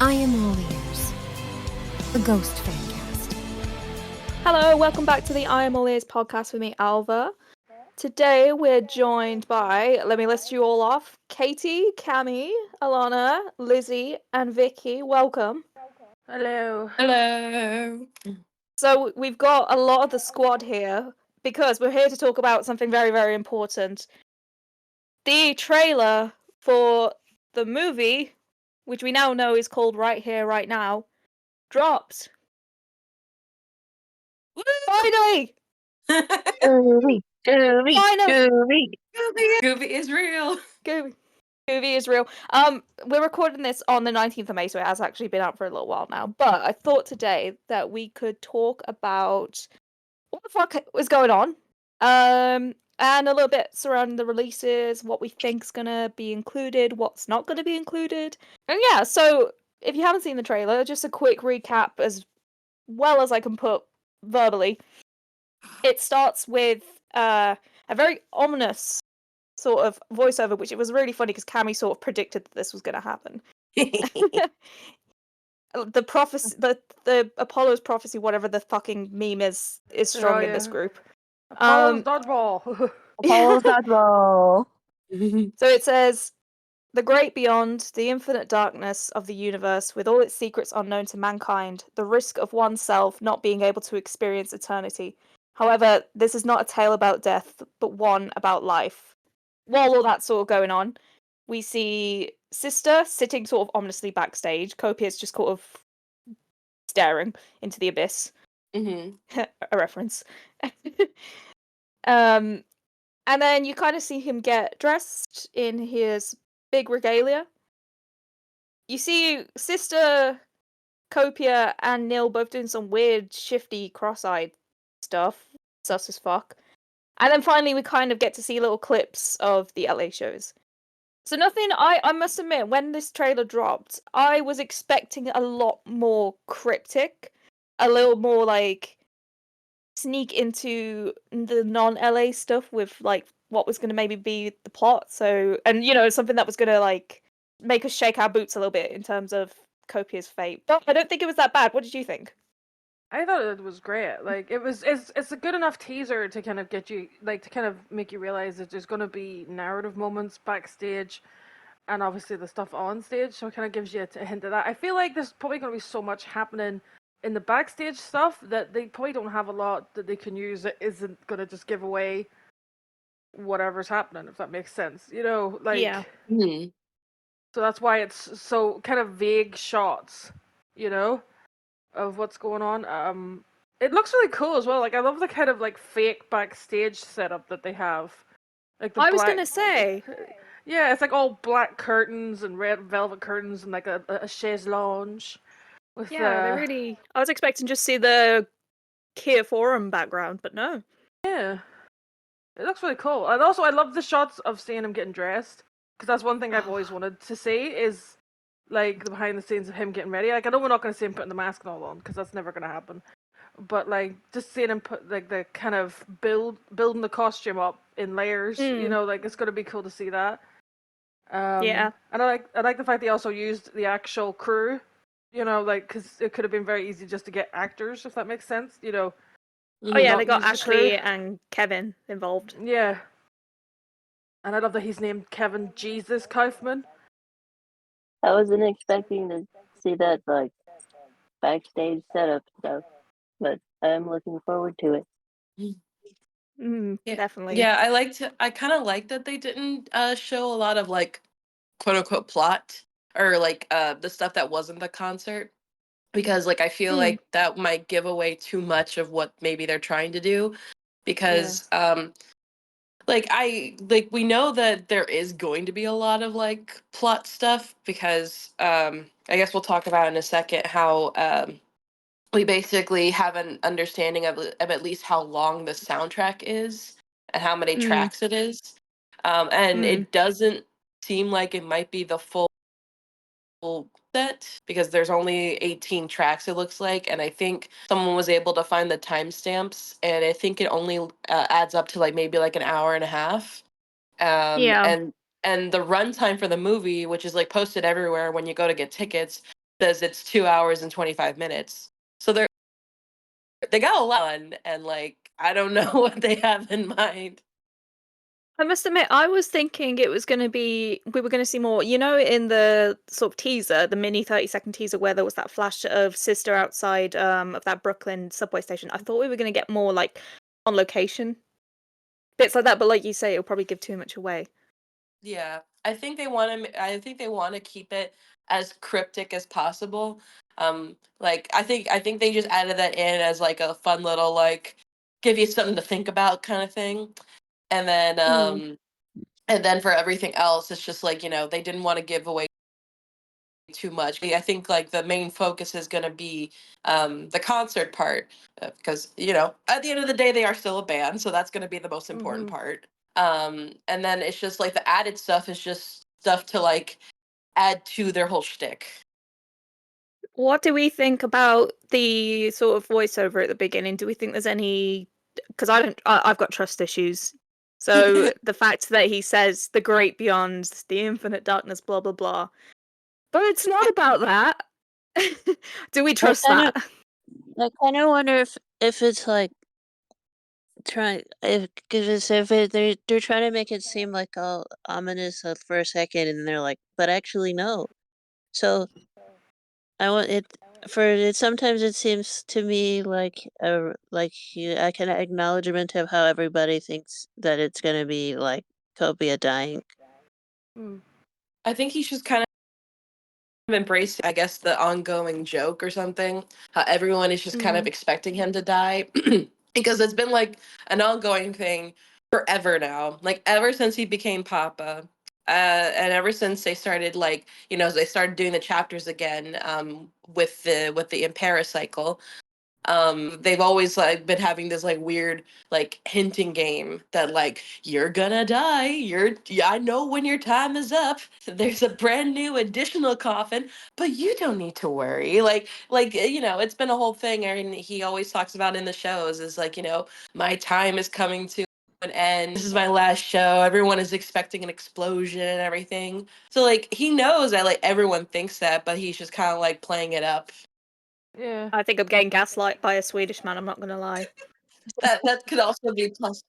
I am all ears. The Ghost Fancast. Hello, welcome back to the I Am All Ears podcast with me, Alva. Today we're joined by, let me list you all off, Katie, Cami, Alana, Lizzie, and Vicky. Welcome. Hello. Hello. So we've got a lot of the squad here because we're here to talk about something very, very important. The trailer for the movie, which we now know is called Right Here, Right Now, dropped. Finally! Gooby, Finally! Goofy is real. Gooby is real. We're recording this on the 19th of May, so it has actually been out for a little while now. But I thought today that we could talk about what the fuck was going on, and a little bit surrounding the releases, what we think's gonna be included, what's not gonna be included, and yeah. So if you haven't seen the trailer, just a quick recap as well as I can put verbally. It starts with a very ominous sort of voiceover, which it was really funny because Cammy sort of predicted that this was going to happen. The prophecy, the Apollo's prophecy, whatever the fucking meme is strong in this group. Apollo's dodgeball. Apollo's dodgeball. So it says, "The great beyond, the infinite darkness of the universe, with all its secrets unknown to mankind, the risk of oneself not being able to experience eternity. However, this is not a tale about death, but one about life." While all that's sort of going on, we see Sister sitting sort of ominously backstage. Copia's just sort of staring into the abyss. Mm-hmm. A reference. And then you kind of see him get dressed in his big regalia. You see Sister, Copia, and Neil both doing some weird, shifty, cross-eyed stuff. Sus as fuck. And then finally we kind of get to see little clips of the LA shows. So nothing, I must admit, when this trailer dropped, I was expecting a lot more cryptic, a little more like sneak into the non-LA stuff with like what was going to maybe be the plot. So, and you know, something that was going to like make us shake our boots a little bit in terms of Copia's fate. But I don't think it was that bad. What did you think? I thought it was great. Like it's a good enough teaser to kind of get you like to kind of make you realize that there's going to be narrative moments backstage, and obviously the stuff on stage. So it kind of gives you a hint of that. I feel like there's probably going to be so much happening in the backstage stuff that they probably don't have a lot that they can use that isn't going to just give away whatever's happening. If that makes sense, you know, like. Yeah. Mm-hmm. So that's why it's so kind of vague shots, you know, of what's going on. It looks really cool as well. Like I love the kind of like fake backstage setup that they have. Like the I was black... gonna say, Yeah, it's like all black curtains and red velvet curtains and like a chaise lounge. With yeah, they really. I was expecting just see the Kia Forum background, but no. Yeah, it looks really cool. And also, I love the shots of seeing him getting dressed because that's one thing I've always wanted to see is like the behind the scenes of him getting ready. Like I know we're not going to see him putting the mask and all on because that's never going to happen. But like just seeing him put like the kind of building the costume up in layers, you know, like it's going to be cool to see that. Yeah. And I like the fact they also used the actual crew, you know, like because it could have been very easy just to get actors if that makes sense, you know. Oh yeah, not they got use the Ashley crew. and Kevin involved. Yeah. And I love that he's named Kevin Jesus Kaufman. I wasn't expecting to see that like backstage setup stuff, but I'm looking forward to it. Yeah. Definitely. Yeah, I kind of like that they didn't show a lot of like quote unquote plot or like the stuff that wasn't the concert because like I feel like that might give away too much of what maybe they're trying to do because like we know that there is going to be a lot of like plot stuff because I guess we'll talk about in a second how we basically have an understanding of at least how long the soundtrack is and how many tracks it is. And it doesn't seem like it might be the full set because there's only 18 tracks it looks like, and I think someone was able to find the timestamps and I think it only adds up to like maybe like an hour and a half. Yeah. And the runtime for the movie, which is like posted everywhere when you go to get tickets, says it's 2 hours and 25 minutes. So they got a lot on, and like I don't know what they have in mind. I must admit, I was thinking it was going to be, we were going to see more, in the sort of teaser, the mini 30-second teaser where there was that flash of Sister outside of that Brooklyn subway station. I thought we were going to get more like on location bits like that, but like you say, it'll probably give too much away. Yeah, I think they want to. I think they want to keep it as cryptic as possible. Like I think they just added that in as like a fun little like give you something to think about kind of thing, and then and then for everything else, it's just like they didn't want to give away too much. I think like the main focus is going to be the concert part because at the end of the day they are still a band, so that's going to be the most important part. And then it's just like the added stuff is just stuff to like add to their whole shtick. What do we think about the sort of voiceover at the beginning? Do we think there's any? Because I've got trust issues. So the fact that he says the great beyond, the infinite darkness, blah blah blah, but it's not about that. Do we trust that? I kind of wonder if it's like they're trying to make it seem like all ominous for a second, and they're like, but actually no. So I want it for it. Sometimes it seems to me like I can acknowledgement of how everybody thinks that it's gonna be like Copia dying. I think he's just kind of embracing, I guess, the ongoing joke or something. How everyone is just kind of expecting him to die because it's been like an ongoing thing forever now. Like ever since he became Papa. And ever since they started like they started doing the chapters again with the Impera cycle, they've always like been having this like weird like hinting game that like you're gonna die, I know when your time is up, there's a brand new additional coffin, but you don't need to worry. It's been a whole thing, and he always talks about in the shows is like my time is coming to an end, this is my last show, everyone is expecting an explosion and everything. So like he knows that like everyone thinks that, but he's just kind of like playing it up. Yeah. I think I'm getting gaslight by a Swedish man. I'm not gonna lie. That could also be plus.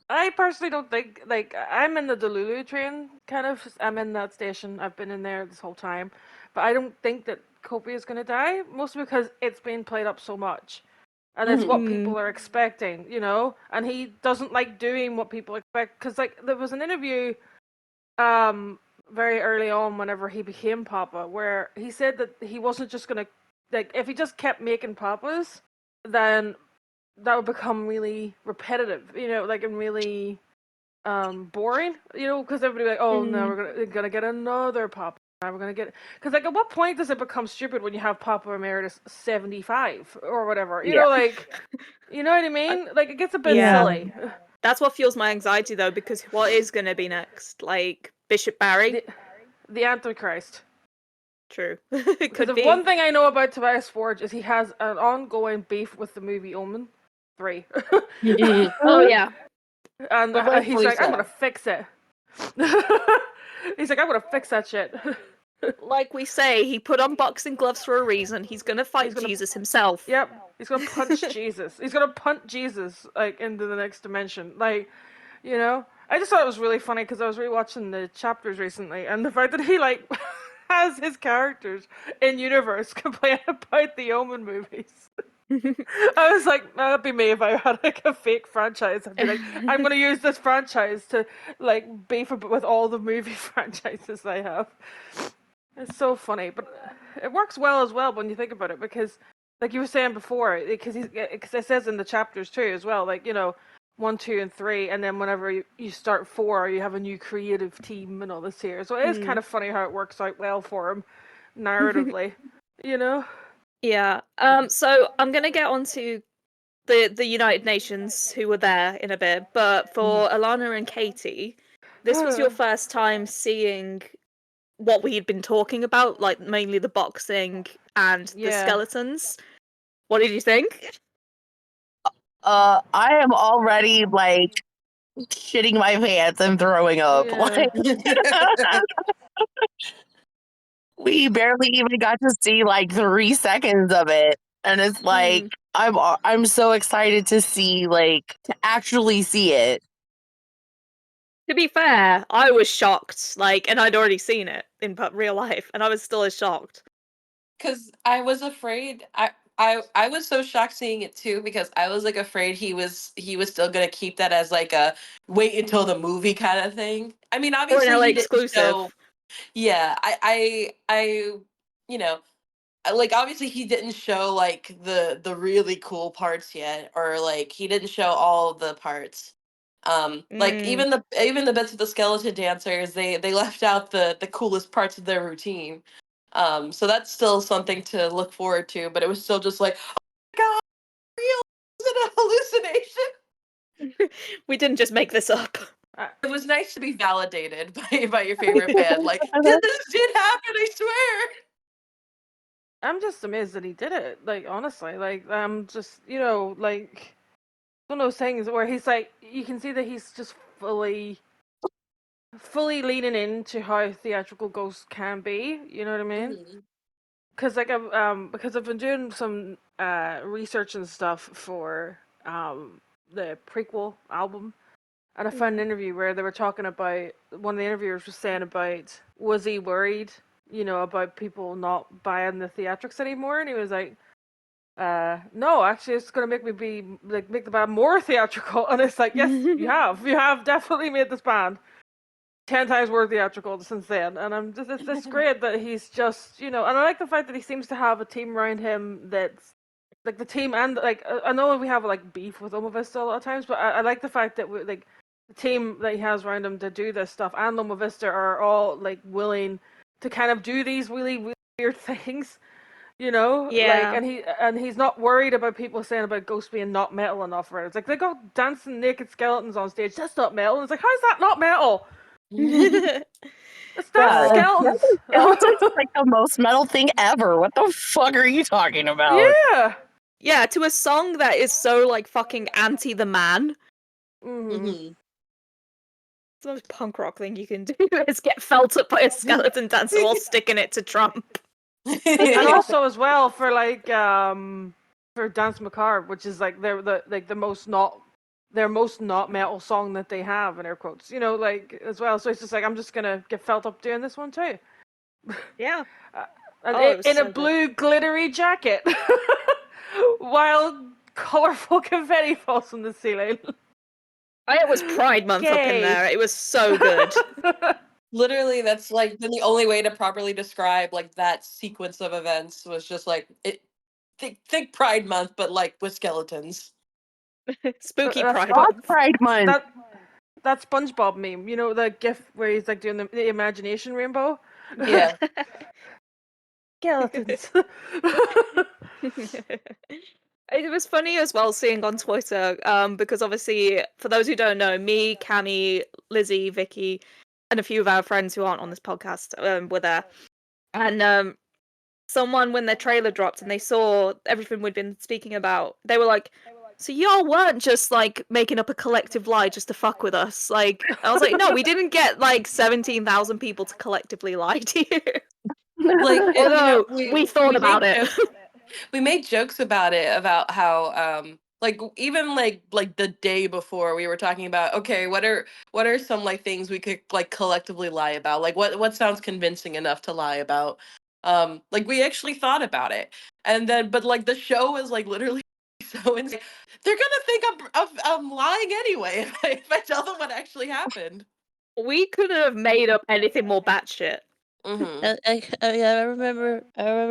I personally don't think I'm in the Delulu train kind of. I'm in that station. I've been in there this whole time, but I don't think that Kobe is gonna die. Mostly because it's been played up so much, and it's what people are expecting, And he doesn't like doing what people expect because there was an interview, very early on whenever he became Papa, where he said that he wasn't just gonna if he just kept making Papas, then that would become really repetitive, and really boring, because everybody like, oh, now we're gonna get another Papa. Now we're gonna get because at what point does it become stupid when you have Papa Emeritus 75 or whatever? You know what I mean? It gets a bit silly. That's what fuels my anxiety though, because what is gonna be next? Like Bishop Barry? The Antichrist. True. It Because could if be. one thing I know about Tobias Forge is he has an ongoing beef with the movie Omen 3. Oh yeah. And But he's like, I'm so. gonna fix it. He's like, I'm gonna fix that shit. Like we say, he put on boxing gloves for a reason. He's gonna fight Jesus himself. Yep, he's gonna punch Jesus. He's gonna punt Jesus into the next dimension. I just thought it was really funny because I was rewatching the chapters recently, and the fact that he has his characters in universe complain about the Omen movies. I was like, oh, that'd be me if I had a fake franchise. I'd be like, I'm gonna use this franchise to beef with all the movie franchises I have. It's so funny, but it works well as well when you think about it, because like you were saying before, because it says in the chapters too as well, 1, 2, and 3, and then whenever you start 4, you have a new creative team and all this here. So it is kind of funny how it works out well for him narratively, Yeah. So I'm gonna get onto the United Nations who were there in a bit, but for Alana and Katie, this was your first time seeing what we had been talking about, like mainly the boxing and the skeletons. What did you think? I am already shitting my pants and throwing up. Yeah. We barely even got to see like 3 seconds of it, and it's like I'm so excited to see to actually see it. To be fair, I was shocked, and I'd already seen it in real life, and I was still as shocked. Because I was afraid. I was so shocked seeing it too because I was like afraid he was still gonna keep that as like a wait until the movie kind of thing. I mean, Or an obviously LA he didn't exclusive. show. Yeah, you know, like obviously he didn't show like the really cool parts yet, or like he didn't show all of the parts. Like Mm. even the bits with the skeleton dancers, they left out the coolest parts of their routine. So that's still something to look forward to, but it was still just like, oh my god, real is it a hallucination? We didn't just make this up. It was nice to be validated by your favorite band. Like, this did happen, I swear. I'm just amazed that he did it. Like, honestly, I'm just, like one of those things where he's like, you can see that he's just fully leaning into how theatrical ghosts can be. You know what I mean? Mhm. Because because I've been doing some research and stuff for the prequel album, and I found an interview where they were talking about, one of the interviewers was saying about, was he worried, about people not buying the theatrics anymore, and he was like, no, actually, it's going to make the band more theatrical. And it's like, yes, you have definitely made this band 10 times more theatrical since then. And I'm just, it's great that he's just, and I like the fact that he seems to have a team around him that's like the team, and like, I know we have like beef with Loma Vista a lot of times, but I like the fact that the team that he has around him to do this stuff and Loma Vista are all like willing to kind of do these really, really weird things. Yeah. And he's not worried about people saying about Ghost being not metal enough. Right? It's like they got dancing naked skeletons on stage. That's not metal. And it's like, how's that not metal? It's dancing Yeah, skeletons. Skeleton's like the most metal thing ever. What the fuck are you talking about? Yeah. Yeah, to a song that is so fucking anti the man. Mm-hmm. Mhm. The most punk rock thing you can do is get felt up by a skeleton dancer while sticking it to Trump. And also as well for for Dance Macabre, which is like the most not their most not metal song that they have in air quotes. As well. So it's just like, I'm just gonna get felt up doing this one too. Yeah. And Oh, it was in a so good. blue glittery jacket, while colorful confetti falls from the ceiling. It was Pride Month up in Yay. there. It was so good. Literally, that's like been the only way to properly describe like that sequence of events was just like it. Think Pride Month, but like with skeletons. Spooky That's Pride Fuck Month. Pride Month. that SpongeBob meme, the GIF where he's like doing the imagination rainbow. Yeah. Skeletons. It was funny as well seeing on Twitter, because obviously, for those who don't know, me, Cami, Lizzie, Vicky, and a few of our friends who aren't on this podcast were there. And someone, when their trailer dropped and they saw everything we'd been speaking about, they were like, so y'all weren't just making up a collective lie just to fuck with us. I was like, no, we didn't get 17,000 people to collectively lie to you. Like Although we thought about made it. we made jokes about it, about how like even like the day before we were talking about, okay, what are some like things we could like collectively lie about, like what sounds convincing enough to lie about. Like we actually thought about it, and then but like the show was like literally so insane. They're gonna think I'm lying anyway if I tell them what actually happened. We couldn't have made up anything more batshit. Mm-hmm. I remember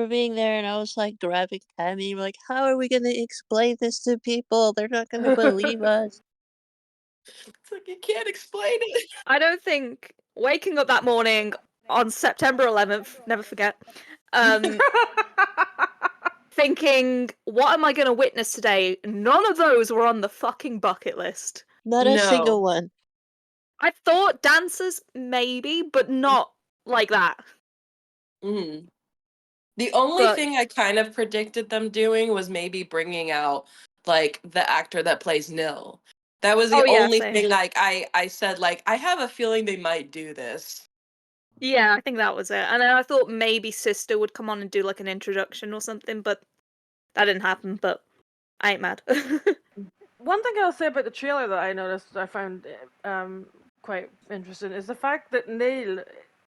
being there, and I was like grabbing Tammy, like, how are we gonna explain this to people? They're not gonna believe us. It's like you can't explain it. I don't think waking up that morning on September 11th, never forget, thinking, what am I going to witness today? None of those were on the fucking bucket list. Not a single No. one. I thought dancers, maybe, but not like that. Mm-hmm. The only But thing I kind of predicted them doing was maybe bringing out like the actor that plays Nil. That was the oh yeah, only same. thing I said like I have a feeling they might do this. Yeah, I think that was it. And then I thought maybe Sister would come on and do like an introduction or something, but that didn't happen. But I ain't mad. One thing I'll say about the trailer that I noticed I found quite interesting is the fact that Neil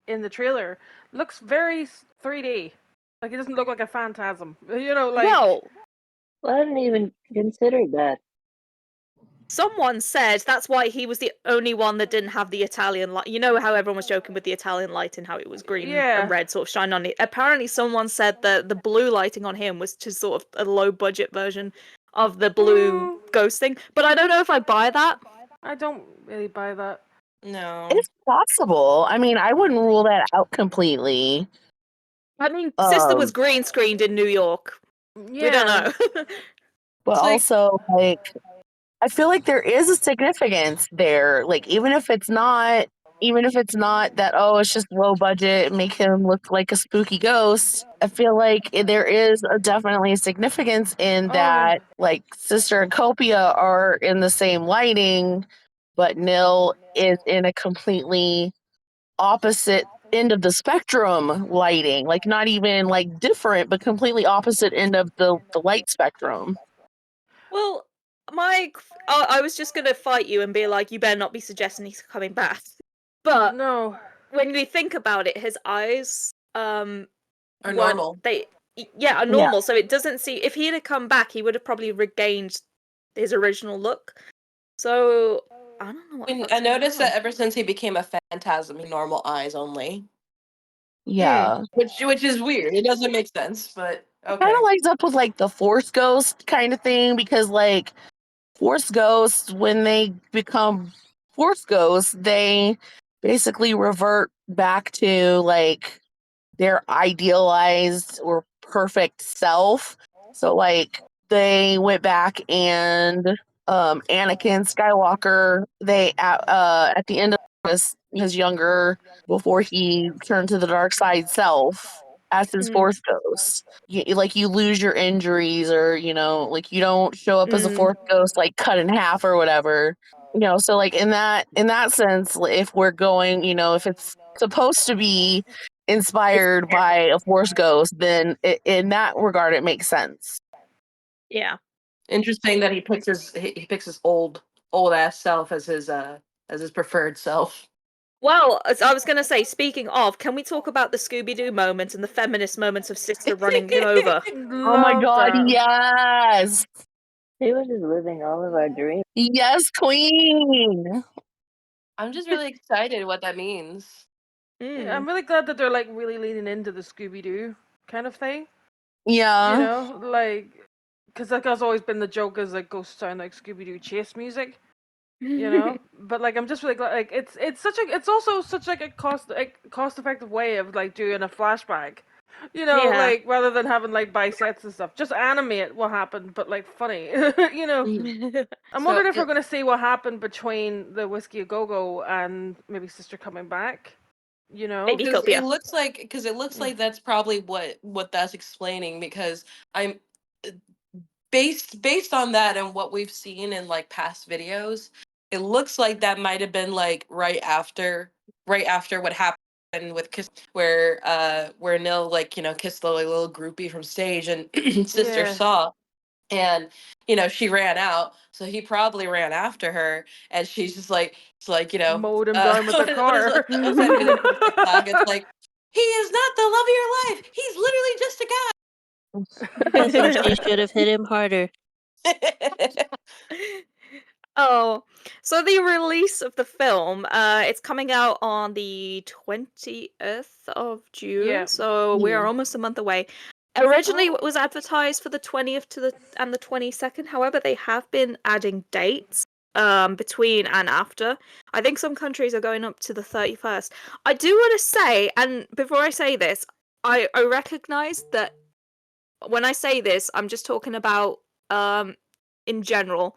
in the trailer looks very 3D. Like he doesn't look like a phantasm. You know, like Well, Well, I hadn't even considered that. someone said that's why he was the only one that didn't have the Italian light. You know how everyone was joking with the Italian light and how it was green Yeah. and red sort of shine on it. Apparently, someone said that the blue lighting on him was just sort of a low budget version of the blue ghost thing. But I don't know if I buy that. I don't really buy that. No. It's possible. I mean, I wouldn't rule that out completely. I mean, Sister was green screened in New York. Yeah. We don't know. But It's like- also, like, I feel like there is a significance there. Like, even if it's not that, oh, it's just low budget, make him look like a spooky ghost. I feel like there is definitely a significance in that, like, Sister and Copia are in the same lighting, but Nil is in a completely opposite end of the spectrum lighting. Like, not even like different, but completely opposite end of the light spectrum. Well, I was just gonna fight you and be like, you better not be suggesting he's coming back. But No. when we think about it, his eyes Are weren't- normal. are normal. So it doesn't see. If he had come back, he would have probably regained his original look. So I don't know what. I mean, the fuck's I noticed going that on. ever since he became a phantasm, he normal eyes only, Yeah. which is weird. It doesn't make sense, but Kind okay. of lines up with like the Force Ghost kind of thing, because like Force Ghosts, when they become Force Ghosts, they basically revert back to like their idealized or perfect self. So like they went back and Anakin Skywalker, they at the end of his younger, before he turned to the dark side self as his Force Ghost. You lose your injuries, or like you don't show up as a Force Ghost like cut in half or whatever. So like in that sense, if we're going, if it's supposed to be inspired by a Force Ghost, then in that regard it makes sense. Yeah. Interesting that he picks his old ass self as his preferred self. Well, as I was gonna say, speaking of, can we talk about the Scooby Doo moment and the feminist moments of Sister running him over? Oh my god, yes! He was just living all of our dreams. Yes, queen! I'm just really excited what that means. Yeah, I'm really glad that they're like really leaning into the Scooby Doo kind of thing. Yeah. You know, like, because like has always been the joke is like ghosts sound like Scooby Doo chase music. You know, but like I'm just really glad. Like it's also such like a cost effective way of like doing a flashback. You know, Yeah. like rather than having like bisets and stuff, just animate what happened, but like funny. You know, I'm So wondering if we're gonna see what happened between the Whiskey a Go Go and maybe Sister coming back. You know, Maybe Because Copia. it looks like that's probably what that's explaining, because I'm based on that and what we've seen in like past videos, it looks like that might have been like right after what happened with Kiss, where Nil like kissed the like, little groupie from stage, and Sister Yeah. saw, and she ran out, so he probably ran after her, and she's just like, it's like Mowed him down with the what is car. what's that video from TikTok? It's like, he is not the love of your life, he's literally just a She should have hit him harder. guy. Oh, so the release of the film, it's coming out on the 20th of June, Yeah. so we are almost a month away. Originally, it was advertised for the 20th and the 22nd. However, they have been adding dates between and after. I think some countries are going up to the 31st. I do want to say, and before I say this, I recognize that when I say this, I'm just talking about in general.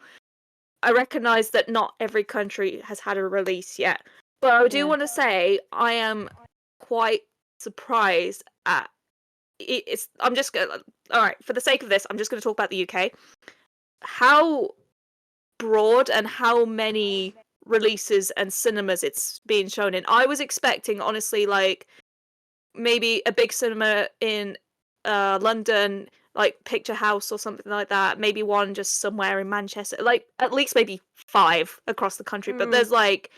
I recognise that not every country has had a release yet, but I do want to say I am quite surprised at it's. I'm just gonna. All right, for the sake of this, I'm just going to talk about the UK. How broad and how many releases and cinemas it's being shown in. I was expecting, honestly, like maybe a big cinema in London, like Picture House or something like that. Maybe one just somewhere in Manchester, like at least maybe 5 across the country. But there's like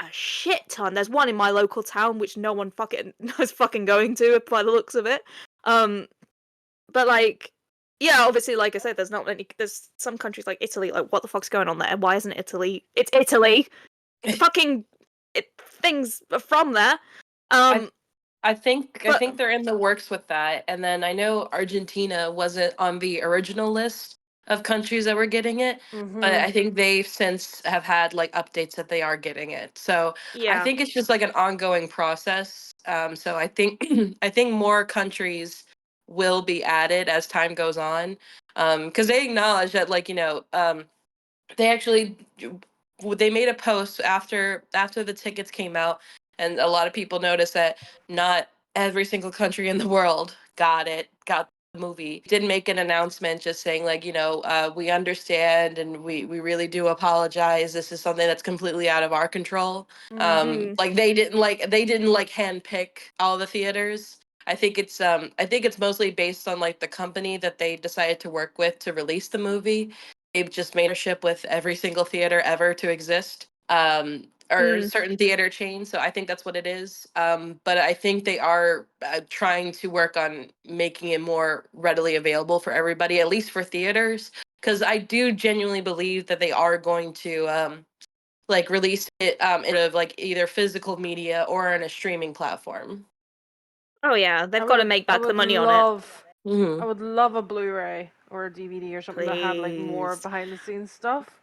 a shit ton. There's one in my local town which no one fucking is fucking going to by the looks of it. But like, yeah, obviously, like I said, there's not many. There's some countries like Italy. Like, what the fuck's going on there? Why isn't Italy? It's Italy. Fucking things are from there. I think But- they're in the works with that. And then I know Argentina wasn't on the original list of countries that were getting it, but I think they since have had like updates that they are getting it. So I yeah, think it's just like an ongoing process. So I think I think more countries will be added as time goes on, because they acknowledge that, like, they actually they made a post after the tickets came out, and a lot of people noticed that not every single country in the world got the movie. Did make an announcement just saying, like, we understand, and we really do apologize. This is something that's completely out of our control. Like they didn't like handpick all the theaters. I think it's mostly based on like the company that they decided to work with to release the movie. They've just made a ship with every single theater ever to exist, or certain theater chains. So I think that's what it is. But I think they are trying to work on making it more readily available for everybody, at least for theaters, because I do genuinely believe that they are going to like release it in like either physical media or on a streaming platform. oh yeah, they've got to make back the money on it. Mm-hmm. I would love a Blu-ray or a DVD or something that had like more Please. behind the scenes stuff.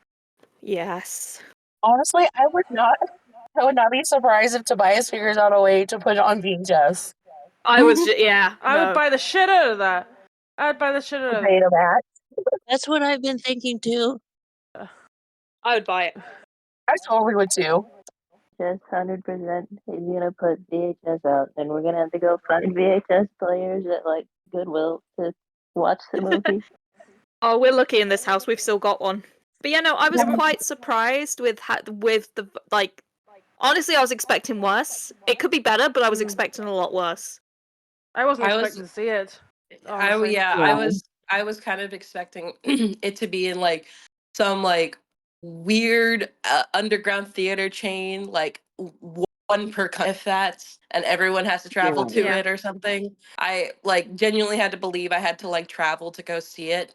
Yes. Honestly, I would not be surprised if Tobias figures out a way to put it on VHS. I was yeah. I would buy the shit out of that. I'd buy the shit out of that. Betamax. That's what I've been thinking too. I would buy it. I totally would too. Just 100%. He's gonna put VHS out, and we're gonna have to go find VHS players at like Goodwill to watch the movie. Oh, we're lucky in this house. We've still got one. But yeah, no, I was quite surprised with the like. Honestly, I was expecting worse. It could be better, but I was expecting a lot worse. I wasn't I was- expecting to see it. I Honestly. yeah, Yeah. I was kind of expecting it to be in like some like weird underground theater chain, like one per if that's, and everyone has to travel to Yeah. it or something. I like genuinely had to believe I had to like travel to go see it,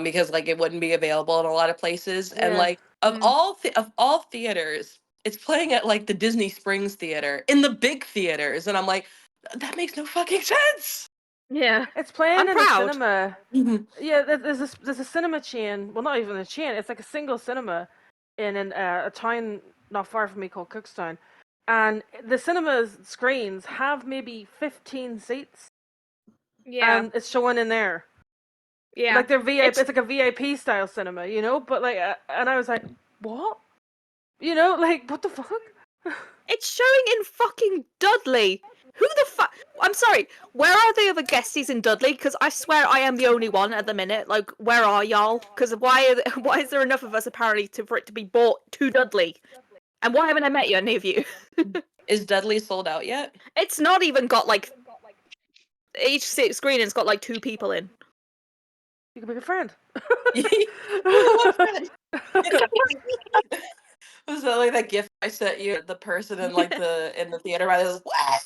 because like it wouldn't be available in a lot of places. And Yeah. like of all theaters, it's playing at like the Disney Springs Theater in the big theaters, and I'm like, that makes no fucking sense. Yeah. It's playing I'm in proud. a cinema. Mhm. Yeah, there's a cinema chain. Well, not even a chain. It's like a single cinema in a town not far from me called Cookstown, and the cinema's screens have maybe 15 seats, Yeah. and it's showing in there. Yeah. Like they're VIP. It's like a VIP style cinema, you know. But like, and I was like, what? You know, like what the fuck? It's showing in fucking Dudley. Who the fuck? I'm sorry. Where are the other guesties in Dudley? Because I swear I am the only one at the minute. Like, where are y'all? Because why is there enough of us apparently for it to be bought to Dudley? And why haven't I met you, any of you? Is Dudley sold out yet? It's not even got like each screening's got like 2 people in. You can be a friend. Oh, my God. Was that like that gift I sent you? The person in like in the theater, right? What?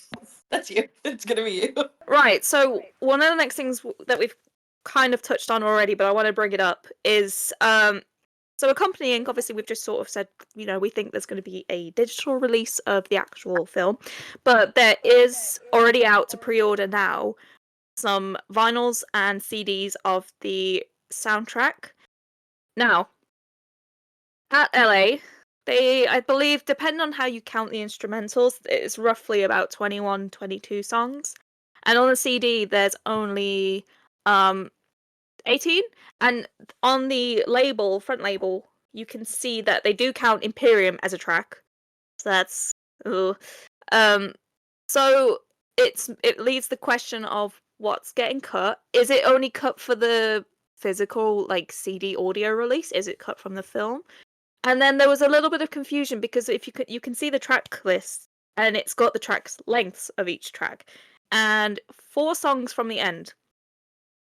That's you. It's gonna be you. Right. So one of the next things that we've kind of touched on already, but I want to bring it up is so accompanying. Obviously, we've just sort of said, we think there's going to be a digital release of the actual film, but there is already out to pre-order now some vinyls and CDs of the soundtrack. Now, at LA, I believe, depending on how you count the instrumentals, it's roughly about 21, 22 songs. And on the CD, there's only 18. And on the front label, you can see that they do count Imperium as a track. So that's... Ugh. So it leads the question of what's getting cut. Is it only cut for the physical, like, CD audio release? Is it cut from the film? And then there was a little bit of confusion because if you can see the track list and it's got the tracks lengths of each track, and 4 songs from the end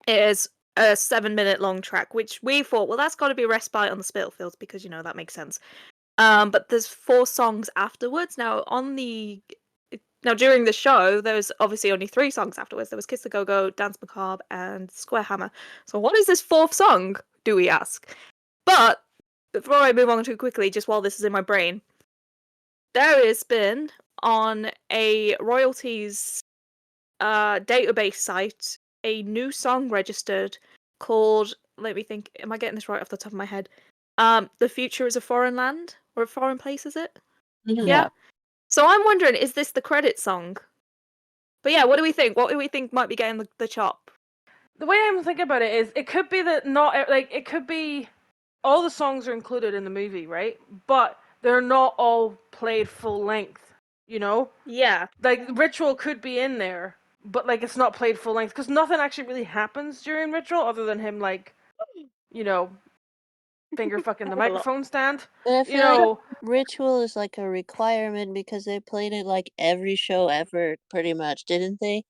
is a 7-minute long track, which we thought, well, that's got to be Respite on the Spitalfields because that makes sense. But there's 4 songs afterwards. Now during the show, there was obviously only 3 songs afterwards. There was Kiss the Go Go, Dance Macabre, and Square Hammer. So what is this 4th song? Do we ask? But before I move on too quickly, just while this is in my brain, there has been on a royalties database site a new song registered called, let me think, am I getting this right off the top of my head? The Future is a Foreign Land or a Foreign Place, is it? Yeah. So I'm wondering, is this the credit song? But yeah, what do we think? What do we think might be getting the chop? The way I'm thinking about it is, it could be that it could be all the songs are included in the movie, right? But they're not all played full length, Yeah. Like, Ritual could be in there, but, like, it's not played full length, because nothing actually really happens during Ritual other than him, like, finger fucking the Quite a lot. microphone stand. But I feel like Ritual is like a requirement because they played it like every show ever, pretty much, didn't they?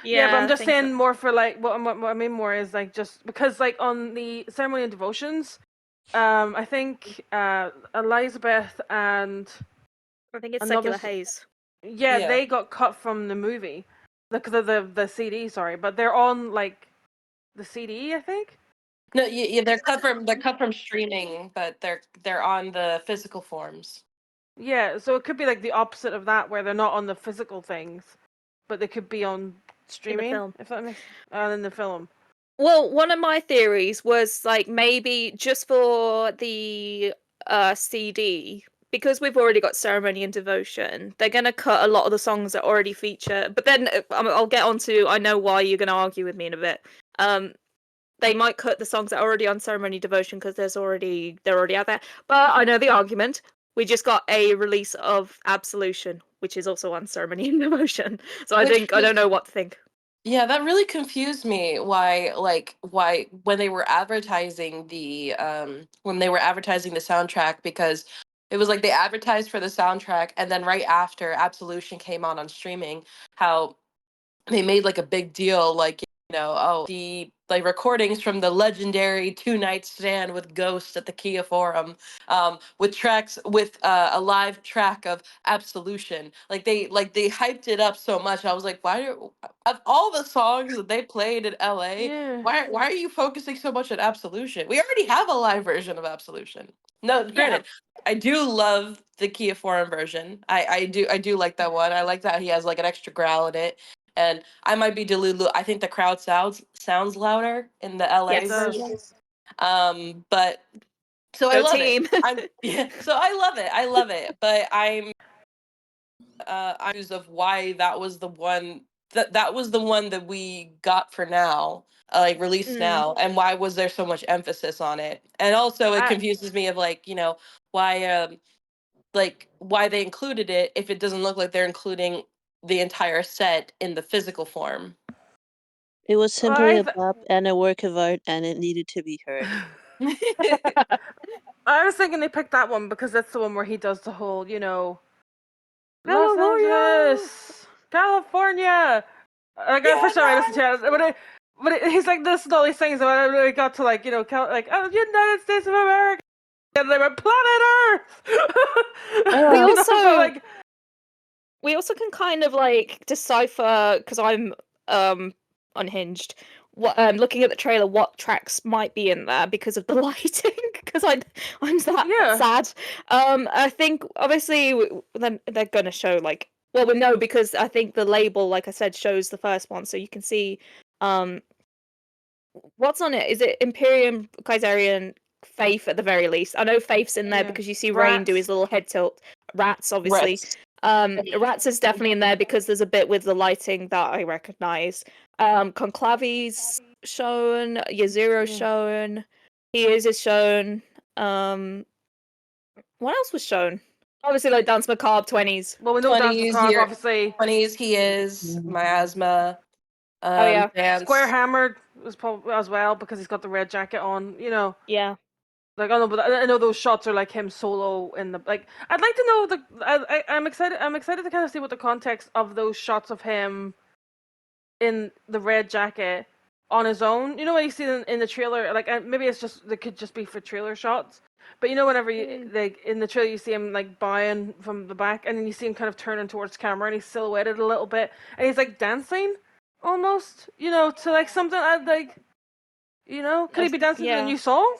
Yeah, but I'm I just think so. saying more for, like, what I mean more is, like, just because, like, on the Ceremony and Devotions, I think Elizabeth and I think it's another Secular Haze. Yeah, they got cut from the movie, the CD. Sorry, but they're on, like, the CD, I think. No, yeah, they're cut from streaming, but they're on the physical forms. Yeah, so it could be like the opposite of that, where they're not on the physical things, but they could be on streaming. film. If that makes in the film. Well, one of my theories was like maybe just for the CD, because we've already got Ceremony and Devotion, they're gonna cut a lot of the songs that already feature. But then I'll get onto, I know why you're gonna argue with me in a bit. They might cut the songs that are already on Ceremony Devotion because they're already out there. But I know the argument. We just got a release of Absolution, which is also on Ceremony and Devotion. So I don't know what to think. Yeah, that really confused me. Why when they were advertising the soundtrack, because it was like they advertised for the soundtrack and then right after Absolution came on streaming, how they made like a big deal, like, the like recordings from the legendary 2-night stand with Ghost at the Kia Forum, with tracks with a live track of Absolution. They hyped it up so much. I was like, of all the songs that they played in LA, Yeah. why are you focusing so much on Absolution? We already have a live version of Absolution. No, granted, I do love the Kia Forum version. I do like that one. I like that he has like an extra growl in it. And I might be delulu. I think the crowd sounds louder in the LA Yes. version. But so I Go love team. it. So I love it. I love it. But I'm of why that was the one that was the one that we got for now, like released now, and why was there so much emphasis on it? And also it confuses me of like, why why they included it if it doesn't look like they're including the entire set in the physical form. It was simply a bop and a work of art, and it needed to be heard. I was thinking they picked that one because that's the one where he does the whole, Los California! Angeles, California. Like, first time I listened to it, he's like, this and all these things, and when I got to like, United States of America, and they went planet Earth. We also can kind of like decipher, because I'm unhinged. Looking at the trailer, what tracks might be in there because of the lighting. Because I'm that sad. I think obviously they're gonna show like, well, we know because I think the label, like I said, shows the first one, so you can see what's on it. Is it Imperium, Kaiserian, Faith at the very least? I know Faith's in there because you see Rain do his little head tilt. Rats, obviously. Rats is definitely in there because there's a bit with the lighting that I recognize. Conclavi's shown, Yazuro's shown, He is shown. What else was shown? Obviously, like Dance Macabre 20s. Well, we know Dance Macabre, obviously. 20s, he is Miasma. Square Hammered was probably as well because he's got the red jacket on. Yeah. Like I don't know, but I know those shots are like him solo in the like. I'd like to know I'm excited. I'm excited to kind of see what the context of those shots of him in the red jacket on his own. You know what you see in the trailer? Like maybe it's just they could just be for trailer shots. But you know, whenever you like in the trailer, you see him like bowing from the back, and then you see him kind of turning towards camera, and he's silhouetted a little bit, and he's like dancing almost. You know, to like something I'd like. You know, could he be dancing to the Yeah. new song?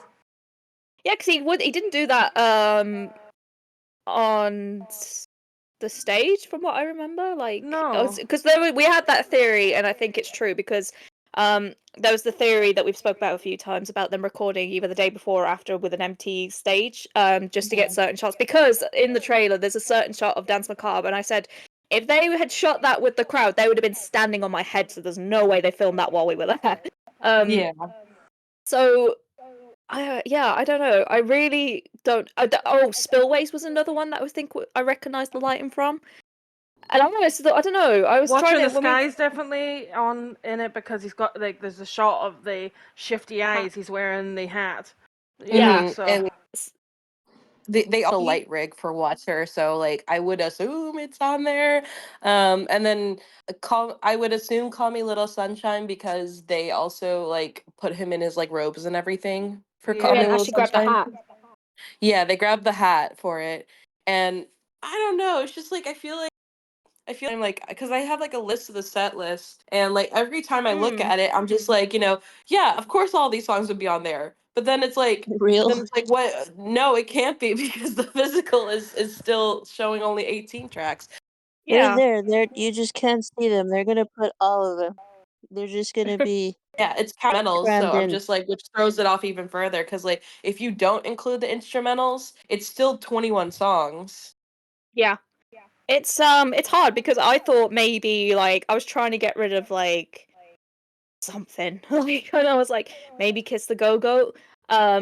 Yeah, because he didn't do that on the stage, from what I remember. Like, No. because we had that theory, and I think it's true because there was the theory that we've spoke about a few times about them recording either the day before or after with an empty stage, just to get certain shots. Because in the trailer, there's a certain shot of Dance Macabre, and I said if they had shot that with the crowd, they would have been standing on my head. So there's no way they filmed that while we were there. Yeah. So I don't know. I really don't. Spillways was another one that I recognised the lighting from. And I don't know. I was Watcher trying in to the Sky's definitely on in it because he's got like there's a shot of the shifty eyes. He's wearing the hat. Yeah. So And they also light rig for Watcher, so like I would assume it's on there. And then I would assume Call Me Little Sunshine because they also like put him in his like robes and everything for Call Yeah. Me and Little actually grabbed the Sunshine. hat. Yeah, they grabbed the hat for it. And I don't know, it's just like I feel I'm like because I have like a list of the set list, and like every time I look at it, I'm just like, yeah, of course all these songs would be on there. But then it's like Real. what? No, it can't be because the physical is still showing only 18 tracks. Yeah. They're you just can't see them. They're gonna put all of them. They're just gonna be Yeah, it's instrumentals, so crammed I'm in. just like, which throws it off even further because like if you don't include the instrumentals, it's still 21 songs. Yeah. It's hard because I thought maybe like I was trying to get rid of like something like, and I was like maybe Kiss the Go-Go,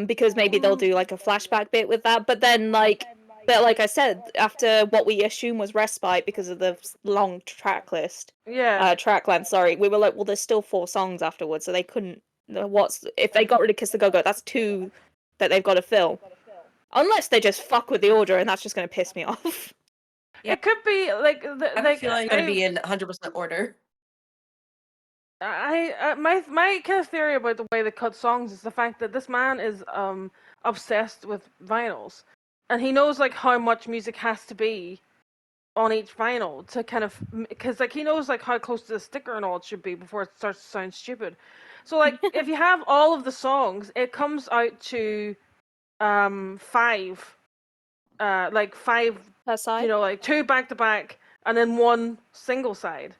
because maybe they'll do like a flashback bit with that. But like I said, after what we assume was Respite because of the long track list, Yeah. track length. Sorry, we were like, well, there's still 4 songs afterwards, so they couldn't. What's if they got rid of Kiss the Go-Go? That's 2 that they've got to fill. Unless they just fuck with the order, and that's just going to piss me off. Yeah. It could be like I have a feeling it's gonna be in 100% order. My kind of theory about the way they cut songs is the fact that this man is obsessed with vinyls, and he knows like how much music has to be on each vinyl to kind of because like he knows like how close to the sticker and all it should be before it starts to sound stupid. So like if you have all of the songs, it comes out to 5 like 5 Per side. like 2 back to back and then 1 single side.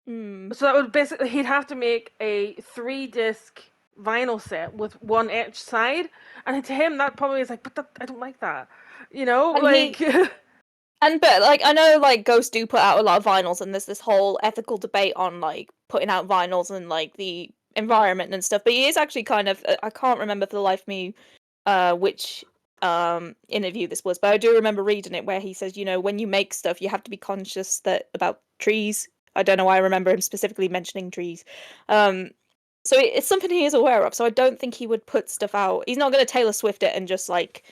So that would basically he'd have to make a 3-disc vinyl set with 1 each side, and to him that probably is like, but I don't like that, And like. but like I know like Ghost do put out a lot of vinyls, and there's this whole ethical debate on like putting out vinyls and like the environment and stuff. But he is actually kind of I can't remember for the life of me which interview this was, but I do remember reading it where he says, when you make stuff, you have to be conscious about trees. I don't know why I remember him specifically mentioning trees. So it's something he is aware of. So I don't think he would put stuff out. He's not going to Taylor Swift it and just like,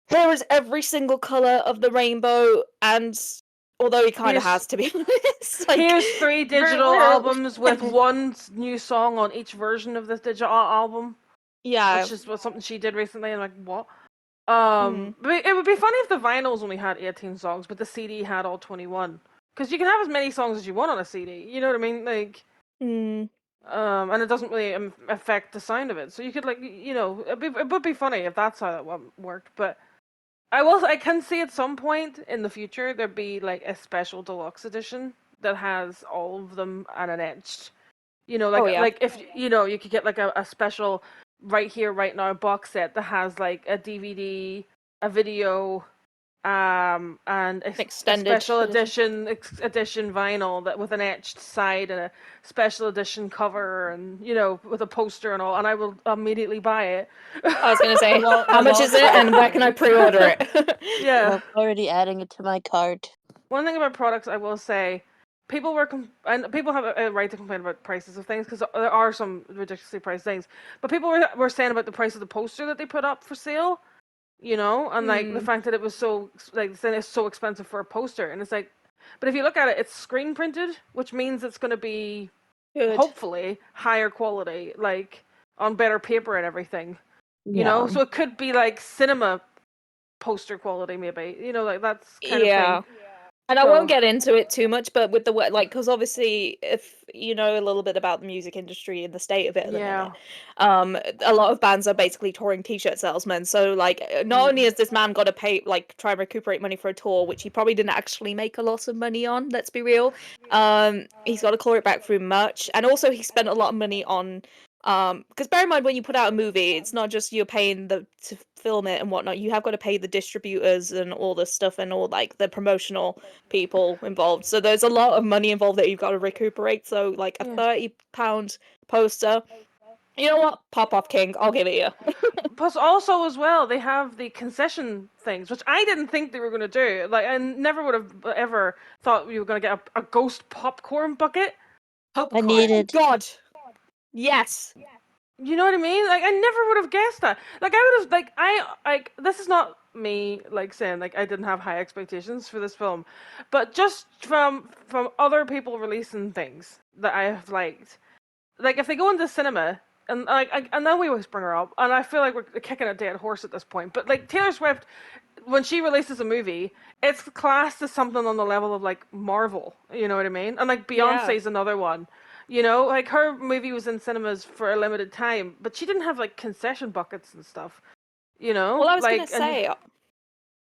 here is every single color of the rainbow, and although he kind of has, to be honest. Like, Here's 3 digital albums with 1 new song on each version of this digital album. Yeah, Which is something she did recently. And I'm like, what? But it would be funny if the vinyls only had 18 songs, but the CD had all 21. Because you can have as many songs as you want on a CD. You know what I mean? Like, and it doesn't really affect the sound of it. So you could like, it would be funny if that's how that worked. But I can see at some point in the future there'd be like a special deluxe edition that has all of them and an etched. Like if you could get like a special right here right now box set that has like a DVD, a video, and a extended special edition vinyl that with an etched side and a special edition cover and with a poster and all, and I will immediately buy it. I was gonna say, how much is it, and where can I pre-order it? Yeah. I'm already adding it to my cart. One thing about products I will say people were and people have a right to complain about prices of things because there are some ridiculously priced things. But people were saying about the price of the poster that they put up for sale, and like the fact that it was so like saying it's so expensive for a poster, and it's like, but if you look at it, it's screen printed, which means it's going to be Good. hopefully higher quality, like on better paper and everything. Yeah. So it could be like cinema poster quality, maybe. Like that's kind of Yeah. thing. And I So- won't get into it too much, but with the like, because obviously, if you know a little bit about the music industry and the state of it at the Yeah. minute, a lot of bands are basically touring T-shirt salesmen. So, like, not only has this man got to pay, like, try and recuperate money for a tour, which he probably didn't actually make a lot of money on. Let's be real. He's got to claw it back through merch, and also he spent a lot of money on. Because bear in mind, when you put out a movie, it's not just you're paying to film it and whatnot. You have got to pay the distributors and all this stuff and all like the promotional people involved. So there's a lot of money involved that you've got to recuperate. So like a £30 poster. You know what? Pop off King. I'll give it you. Plus, also as well, they have the concession things, which I didn't think they were going to do. Like, I never would have ever thought we were going to get a ghost popcorn bucket. I needed. God. Yes. You know what I mean? Like, I never would have guessed that. Like, I would have this is not me like saying like I didn't have high expectations for this film, but just from other people releasing things that I have liked. Like, if they go into cinema, and like, and then we always bring her up, and I feel like we're kicking a dead horse at this point. But like Taylor Swift, when she releases a movie, it's classed as something on the level of like Marvel. You know what I mean? And like Beyonce's another one. Like her movie was in cinemas for a limited time, but she didn't have like concession buckets and stuff. Well, I was like, gonna say,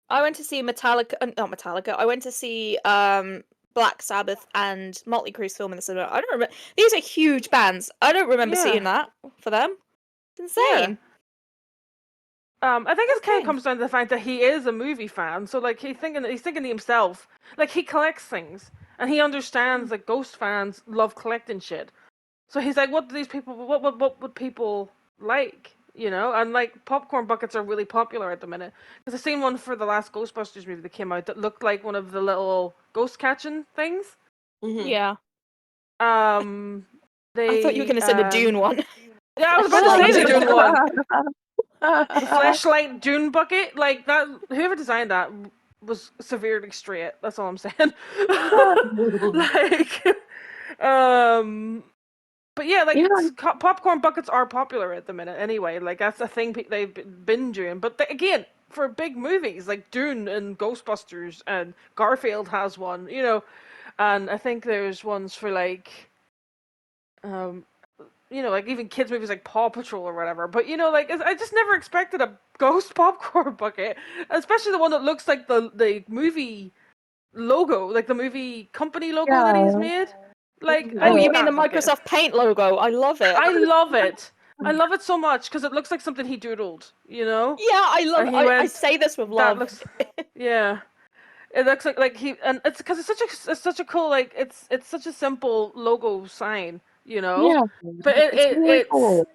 I went to see Metallica, not Metallica. I went to see Black Sabbath and Motley Crue's film in the cinema. I don't remember. These are huge bands. I don't remember seeing that for them. It's insane. I think it kind of Okay. comes down to the fact that he is a movie fan. So like he's thinking to himself, like he collects things and he understands that Ghost fans love collecting shit. So he's like, what do these people? What would people like? And like popcorn buckets are really popular at the minute. Because I've seen one for the last Ghostbusters movie that came out that looked like one of the little ghost catching things. Yeah. They. I thought you were gonna say the Dune one. Yeah, I was about to say the Dune one. The flashlight Dune bucket, like that. Whoever designed that was severely straight. That's all I'm saying. Like, but yeah, like popcorn buckets are popular at the minute anyway. Like that's a thing they've been doing. But again, for big movies like Dune and Ghostbusters and Garfield has one, and I think there's ones for like, like even kids movies like Paw Patrol or whatever. But like I just never expected a ghost popcorn bucket, especially the one that looks like the movie logo, like the movie company logo that he's made. Like, Oh, you mean the Microsoft Paint logo? I love it. I love it. I love it so much because it looks like something he doodled. Yeah, I love it. I say this with love. That looks, yeah. It looks like he, and it's because it's such a cool, like it's such a simple logo sign, Yeah, but it's really cool.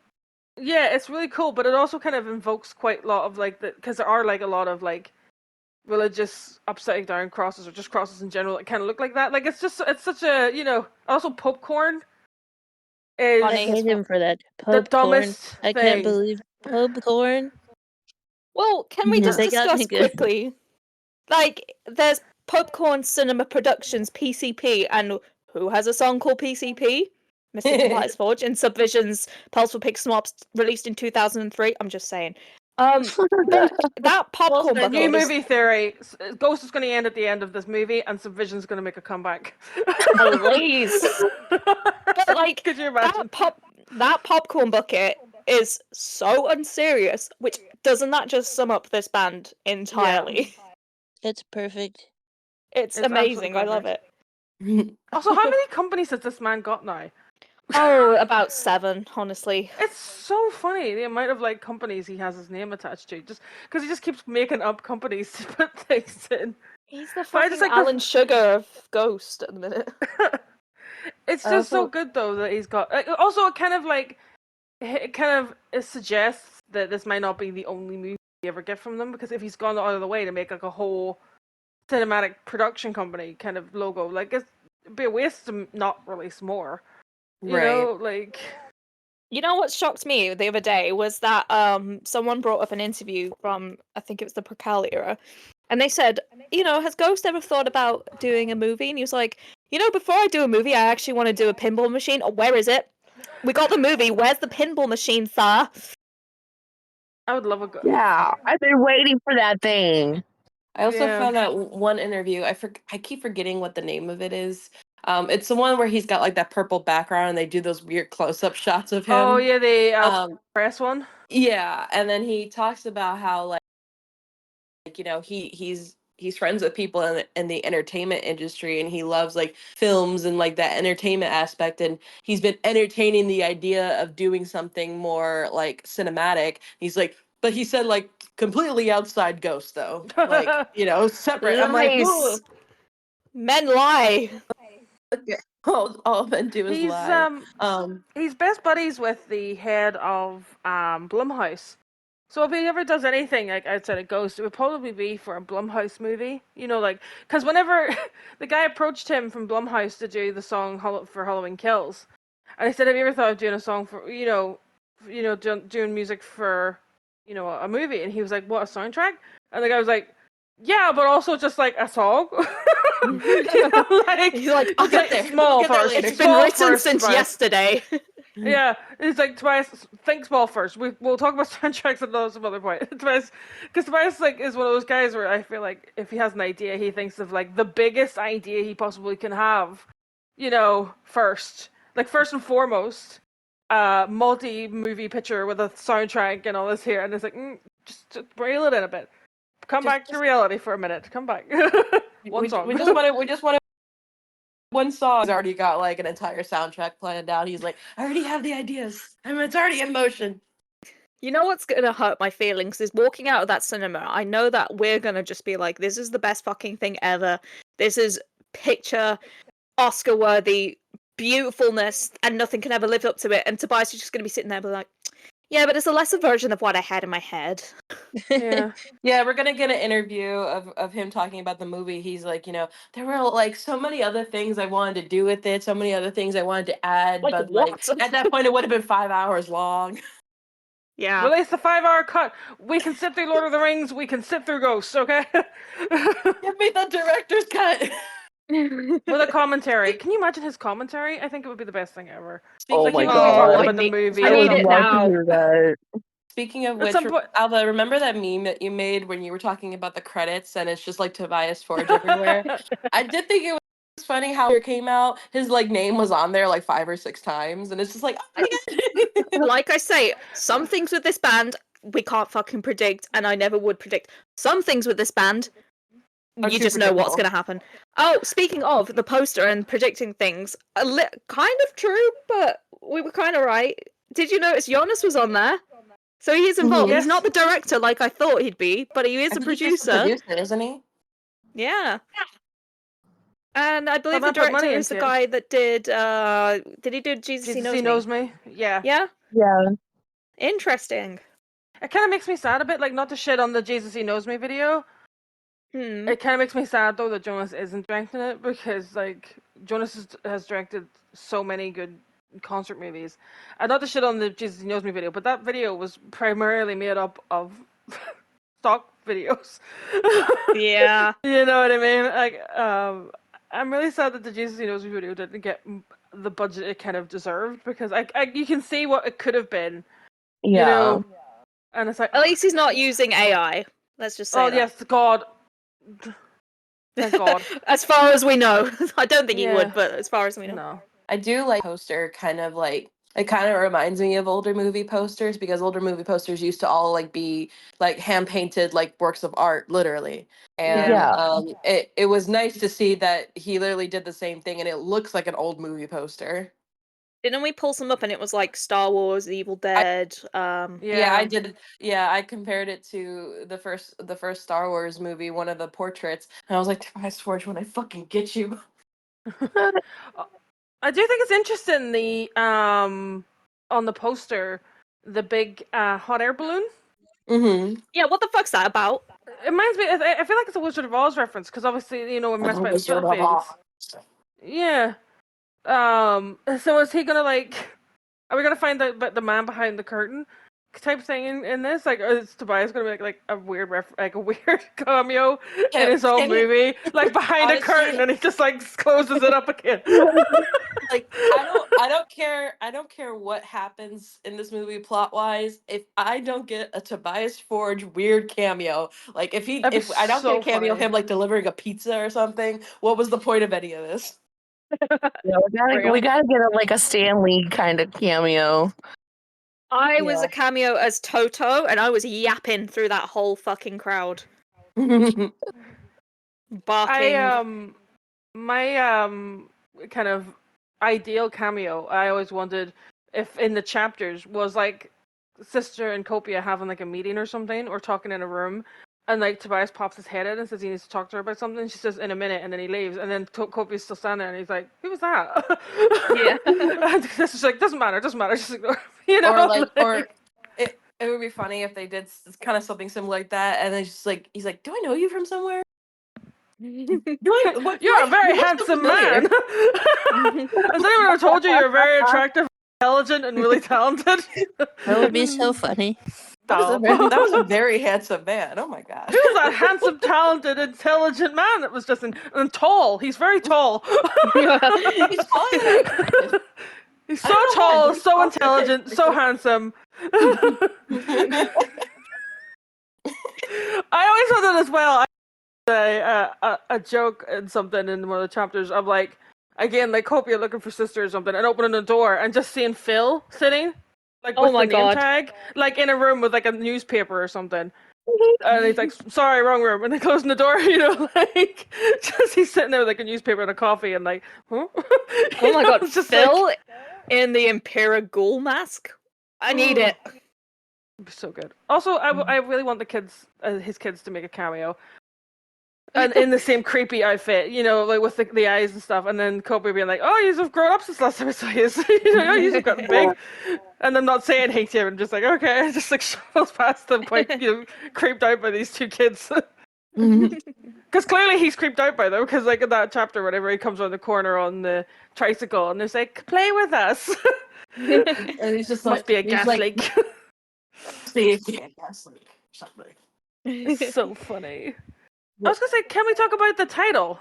Yeah, it's really cool, but it also kind of invokes quite a lot of like because there are like a lot of like religious upside down crosses or just crosses in general that kind of look like that. Like it's such a also popcorn is I hate him for that. the Popcorn. dumbest I thing. can't believe popcorn. Well, can we just They got me discuss good. quickly? Like, there's Popcorn Cinema Productions (PCP), and who has a song called PCP? Mr. Tobias Forge in Subvision's Pulse for Pig Snops, released in 2003. I'm just saying. That popcorn New bucket is movie theory. Ghost is going to end at the end of this movie, and Subvision's going to make a comeback. Please. But like Could you imagine? that popcorn bucket is so unserious, which doesn't that just sum up this band entirely? It's perfect. It's amazing. I love it. Also, how many companies has this man got now? Oh, about 7, honestly. It's so funny the amount of like companies he has his name attached to, just because he just keeps making up companies to put things in. He's the But I fucking just like Alan Sugar of Ghost at the minute. It's just so good though that he's got. Also, it kind of it suggests that this might not be the only movie we ever get from them, because if he's gone out of the way to make like a whole cinematic production company kind of logo, like be a waste to not release more. You Right. know, like. You know what shocked me the other day was that someone brought up an interview from, I think it was the Precal era, and they said, has Ghost ever thought about doing a movie? And he was like, before I do a movie, I actually want to do a pinball machine. Oh, where is it? We got the movie. Where's the pinball machine, sir? I would love a go. Yeah, I've been waiting for that thing. I also Yeah. found that one interview. I keep forgetting what the name of it is. It's the one where he's got like that purple background and they do those weird close-up shots of him. Oh yeah, the press one. Yeah, and then he talks about how like he's friends with people in the entertainment industry, and he loves like films and like that entertainment aspect, and he's been entertaining the idea of doing something more like cinematic. He's like, but he said like completely outside Ghost though, like separate. I'm like, Lies. Men lie. all men do is He's lie. he's best buddies with the head of Blumhouse. So if he ever does anything like outside of Ghost, it would probably be for a Blumhouse movie. Because whenever the guy approached him from Blumhouse to do the song for Halloween Kills, and he said, "Have you ever thought of doing a song for doing music for a movie?" And he was like, "What, a soundtrack?" And the guy was like, "Yeah, but also just like a song." He's like, I'll get there. Small We'll get there first. later. It's been Small written first, since Tobias. yesterday. Yeah, it's like, Tobias, think small first. We'll talk about soundtracks at some other point. Tobias, because Tobias like is one of those guys where I feel like if he has an idea, he thinks of like the biggest idea he possibly can have, first, like first and foremost, multi-movie picture with a soundtrack and all this here, and it's like just reel it in a bit. Come back to reality for a minute. Come back. One song. We just want one song. He's already got like an entire soundtrack planned out. He's like, I already have the ideas. It's already in motion. You know what's gonna hurt my feelings is walking out of that cinema. I know that we're gonna just be like, this is the best fucking thing ever. This is picture Oscar worthy beautifulness, and nothing can ever live up to it. And Tobias is just gonna be sitting there, be like, yeah, but it's a lesser version of what I had in my head. Yeah. Yeah, we're gonna get an interview of him talking about the movie. He's like, there were like so many other things I wanted to do with it, so many other things I wanted to add, Like but what? like at that point it would have been 5 hours long. Yeah. Release the 5-hour cut. We can sit through Lord of the Rings. We can sit through Ghosts. Okay. Give me the director's cut. With a commentary. Can you imagine his commentary? I think it would be the best thing ever. Oh Like my he would be talking God. about the movie. I I or would need it something. love to now. hear that. Speaking of At which, some point- Alva, remember that meme that you made when you were talking about the credits and it's just like Tobias Forge everywhere? I did think it was funny how it came out. His like name was on there like 5 or 6 times, and it's just like, oh my God. Like I say, some things with this band we can't fucking predict, and I never would predict. Some things with this band, Are you too just know what's predictable. going to happen. Oh, speaking of the poster and predicting things, kind of true, but we were kind of right. Did you notice Jonas was on there? So he is involved. Mhm. He's not the director like I thought he'd be, but he is I a think he's just the producer. producer, isn't he? Yeah. And I believe man the put money director is the into it. guy that did he do Jesus, Jesus, he knows me. Yeah. Yeah? Yeah. Interesting. It kind of makes me sad a bit, like not to shit on the Jesus He Knows Me video. Hmm. It kind of makes me sad though that Jonas isn't directing it because like Jonas has directed so many good concert movies. And not to shit on the Jesus He Knows Me video, but that video was primarily made up of stock videos. Yeah. You know what I mean? Like, I'm really sad that the Jesus He Knows Me video didn't get the budget it kind of deserved because you can see what it could have been. Yeah. You know, and it's like, At least he's not using AI. Let's just say oh that. yes, God, thank God. As far as we know. I don't think he Yeah. would, but as far as we know. No. I do like poster kind of like it kind of reminds me of older movie posters because older movie posters used to all like be like hand painted like works of art literally. And Yeah. it was nice to see that he literally did the same thing and it looks like an old movie poster. Didn't we pull some up and it was like Star Wars, Evil Dead, Yeah, I did. Yeah, I compared it to the first Star Wars movie, one of the portraits, and I was like, Tobias Forge, when I fucking get you. I do think it's interesting the on the poster the big hot air balloon. Mm-hmm. Yeah, what the fuck's that about? It reminds me. I feel like it's a Wizard of Oz reference because obviously when we messed about in Spitalfields. Yeah. So is he gonna like? Are we gonna find the man behind the curtain type thing in this? Like, is Tobias gonna be like a weird like a weird cameo in his own Can he movie, like behind a curtain, honestly and he just like closes it up again? like I don't care what happens in this movie plot wise. If I don't get a Tobias Forge weird cameo, like That'd be if I don't get a so cameo of funny. him like delivering a pizza or something, what was the point of any of this? Yeah, we gotta get like a Stan Lee kind of cameo. I was Yeah. a cameo as Toto, and I was yapping through that whole fucking crowd, I barking. my kind of ideal cameo I always wondered if in the chapters was like Sister and Copia having like a meeting or something, or talking in a room, and like Tobias pops his head in and says he needs to talk to her about something. She says in a minute, and then he leaves, and then Copia's still standing there, and he's like, "Who was that?" Yeah. And Sister's like, "Doesn't matter, doesn't matter." Just ignore him, you know, Or like like, it would be funny if they did kind of something similar like that, and then just like he's like, "Do I know you from somewhere? "You're a You very look so handsome familiar." man." Has anyone ever told you you're very attractive, intelligent, and really talented? That would be so funny. Stop. That was a very handsome man. Oh my gosh. Who's that handsome, talented, intelligent man that was just and tall? He's very tall. He's taller than I expected. He's I so don't know why, but tall, he's so taller than I intelligent, so expected. handsome. I always thought that as well. A joke in something in one of the chapters of like, again, like Copia looking for Sister or something, and opening the door and just seeing Phil sitting like Oh with my the name God. tag, like in a room with like a newspaper or something. And he's like, "Sorry, wrong room," and then closing the door. You know, like just he's sitting there with like a newspaper and a coffee, and like, huh? Oh my God. It's just Phil like, in the Impera Ghoul mask. I need it. it'd be so good. Also, I really want the kids, his kids, to make a cameo, and in the same creepy outfit, you know, like with the eyes and stuff, and then Kobe being like, "Oh, you've grown up since last time I saw you. You know, you've gotten big," and I'm not saying hate him, I'm just like, okay, just like shuffles past them, quite creeped out by these two kids. Because clearly he's creeped out by them, because like in that chapter, whenever he comes around the corner on the tricycle, and there's like, "Play with us." And he's just Must like be a he's gas like leak. something. It's so funny. I was gonna say, can we talk about the title?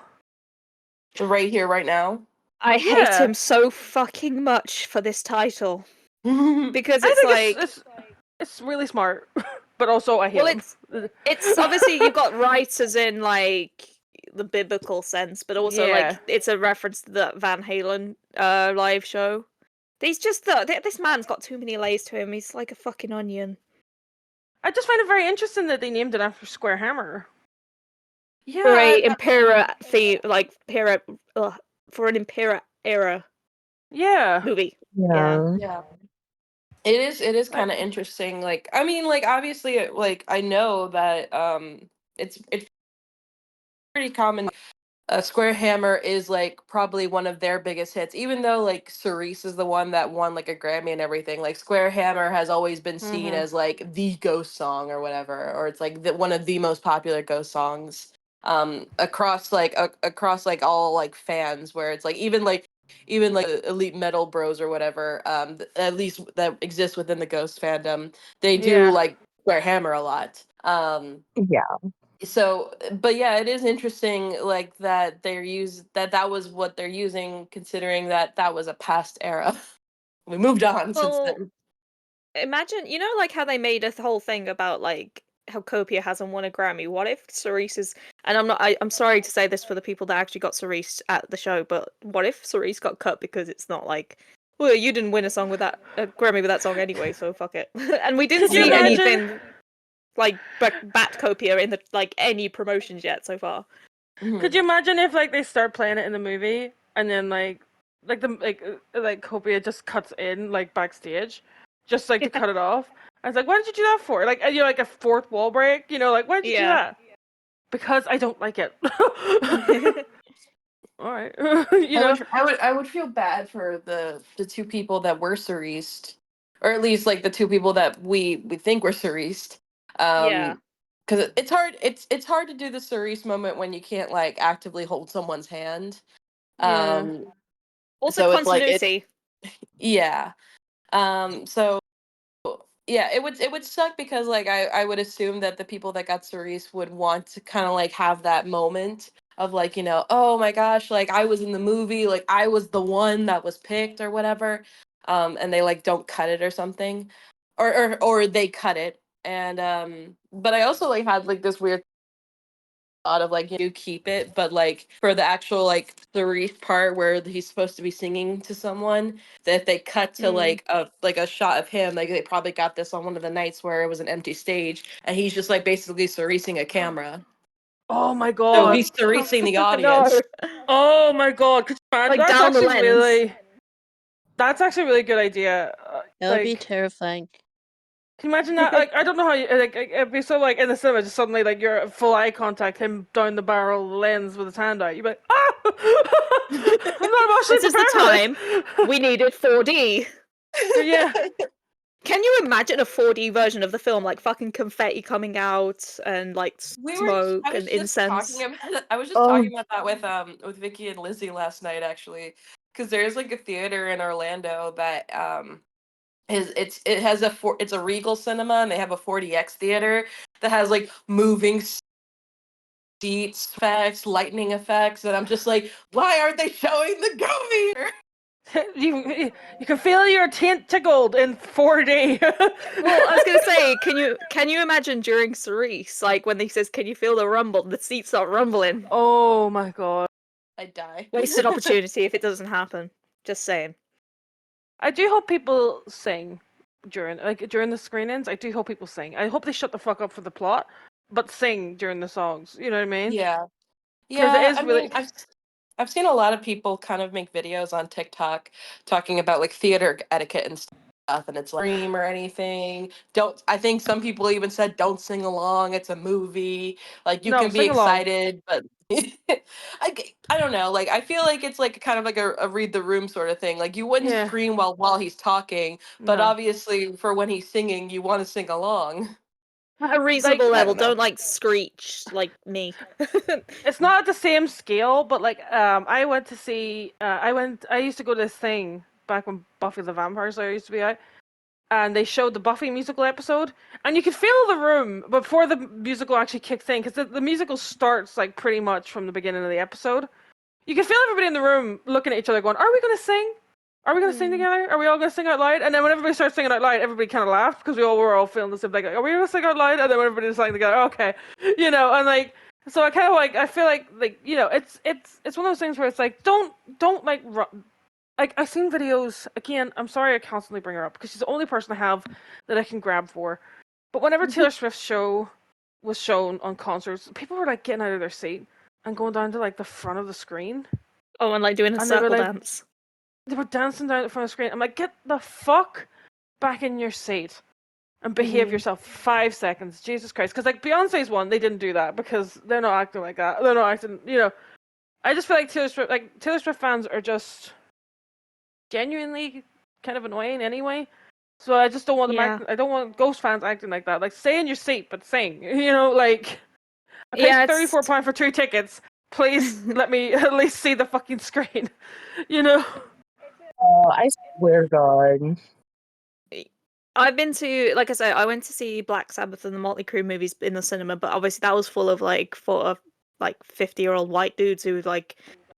Right here, right now. I hate Yeah. him so fucking much for this title. Yeah. Because I it's think like, it's really smart, but also I hate well, him. it's obviously you've got rights as in like the biblical sense, but also Yeah. like it's a reference to the Van Halen live show. He's just this man's got too many layers to him. He's like a fucking onion. I just find it very interesting that they named it after Square Hammer. For a Impera like Impera, for an Impera era Yeah. movie. Yeah. Yeah. It is Like, kind of interesting. Like I mean, like obviously like I know that it's pretty common. Square Hammer is like probably one of their biggest hits, even though like Cerise is the one that won like a Grammy and everything. Like Square Hammer has always been seen as like the ghost song or whatever, or it's like one of the most popular ghost songs across like across like all like fans, where it's like even like the elite metal bros or whatever, at least that exists within the ghost fandom, they do yeah. like Square Hammer a lot. Yeah. So but yeah, it is interesting like that that was what they're using, considering that that was a past era. We moved on since Well, then. imagine, you know, like how they made a whole thing about like how Copia hasn't won a Grammy. What if Cerise is? And I'm sorry to say this for the people that actually got Cerise at the show, but what if Cerise got cut because it's not like, well, you didn't win a Grammy with that song anyway, so fuck it. And we didn't Could you see imagine? anything like bat Copia in the like any promotions yet so far. Could you imagine if like they start playing it in the movie, and then like Copia just cuts in like backstage, just like to cut it off? I was like, why did you do that for? Like, you know, like a fourth wall break, you know, like why did you do Yeah. that? Because I don't like it. All right, you know. I would feel bad for the two people that were Cerised, or at least like the two people that we think were Cerised. Yeah. Because it's hard to do the Cerise moment when you can't like actively hold someone's hand. Yeah. Also So it's like continuity. yeah. So yeah, it would suck because like I would assume that the people that got Cerise would want to kind of like have that moment of like, oh my gosh, like I was in the movie, like I was the one that was picked or whatever. And they like don't cut it or something. Or they cut it. And but I also like had like this weird thought of like you keep it, but like for the actual like Cerise part where he's supposed to be singing to someone, that if they cut to Mm. like a shot of him, like they probably got this on one of the nights where it was an empty stage and he's just like basically Cerising a camera. Oh my So god. he's Cerising the No. audience. Oh my god. Could you imagine? Like down the lens. That's actually a really good idea. That would be terrifying. Can you imagine that? Like, I don't know how you like. It'd be so like in the cinema, just suddenly like you're at full eye contact, him down the barrel of the lens with his hand out. You'd be like, ah! I'm not emotionally This is the prepared time. for this. We needed 4D. Yeah. Can you imagine a 4D version of the film, like fucking confetti coming out and like smoke I was and just talking incense? about I was just Oh, talking about that with Vicky and Lizzie last night actually, because there's like a theater in Orlando that it has it's a Regal Cinema and they have a 4DX theater that has like moving seats effects, lightning effects, and I'm just like, why aren't they showing the Go Meter? You can feel your taint tickled in 4D. Well, I was gonna say, can you imagine during Cerise, like when he says, "Can you feel the rumble?" The seats start rumbling. Oh my god. I die. Wasted opportunity if it doesn't happen. Just saying. I do hope people sing during the screenings. I do hope people sing. I hope they shut the fuck up for the plot, but sing during the songs. You know what I mean? Yeah. Because it Yeah, is I mean, really. I've seen a lot of people kind of make videos on TikTok talking about like theater etiquette and stuff, and it's like scream or anything. Don't I think some people even said don't sing along. It's a movie. Like you No, can be sing along. excited, but I don't know. Like I feel like it's like kind of like a read the room sort of thing. Like you wouldn't Yeah. scream while he's talking, but No. obviously for when he's singing, you want to sing along. At a Like reasonable I level, don't know. don't like screech like me. it's not at the same scale, but like I went to see I used to go to this thing back when Buffy the Vampire Slayer used to be out, and they showed the Buffy musical episode, and you could feel the room before the musical actually kicks in, because the musical starts like pretty much from the beginning of the episode. You can feel everybody in the room looking at each other, going, "Are we going to sing? Are we going to sing together? Are we all going to sing out loud?" And then when everybody starts singing out loud, everybody kind of laughed because we all were all feeling the same. Like, "Are we going to sing out loud?" And then when everybody sang together, okay, and like, so I kind of like, I feel like it's one of those things where it's like, don't like like I've seen videos again. I'm sorry I constantly bring her up because she's the only person I have that I can grab for. But whenever Taylor Swift's show was shown on concerts, people were like getting out of their seat and going down to like the front of the screen, Oh, and like doing a and they were circle like, dance. they were dancing down at the front of the screen. I'm like, get the fuck back in your seat and behave yourself 5 seconds. Jesus Christ. Because like Beyonce's one, they didn't do that because they're not acting like that. They're not acting. I just feel like Taylor Swift fans are just genuinely kind of annoying anyway. So I just don't want them Yeah. acting. I don't want Ghost fans acting like that. Like, stay in your seat, but sing. Like, I paid Yeah, it's £34 for 2 tickets. Please let me at least see the fucking screen. You know? I swear to God. I've been to, like I said, I went to see Black Sabbath and the Motley Crue movies in the cinema, but obviously that was full of like 50-year-old white dudes who like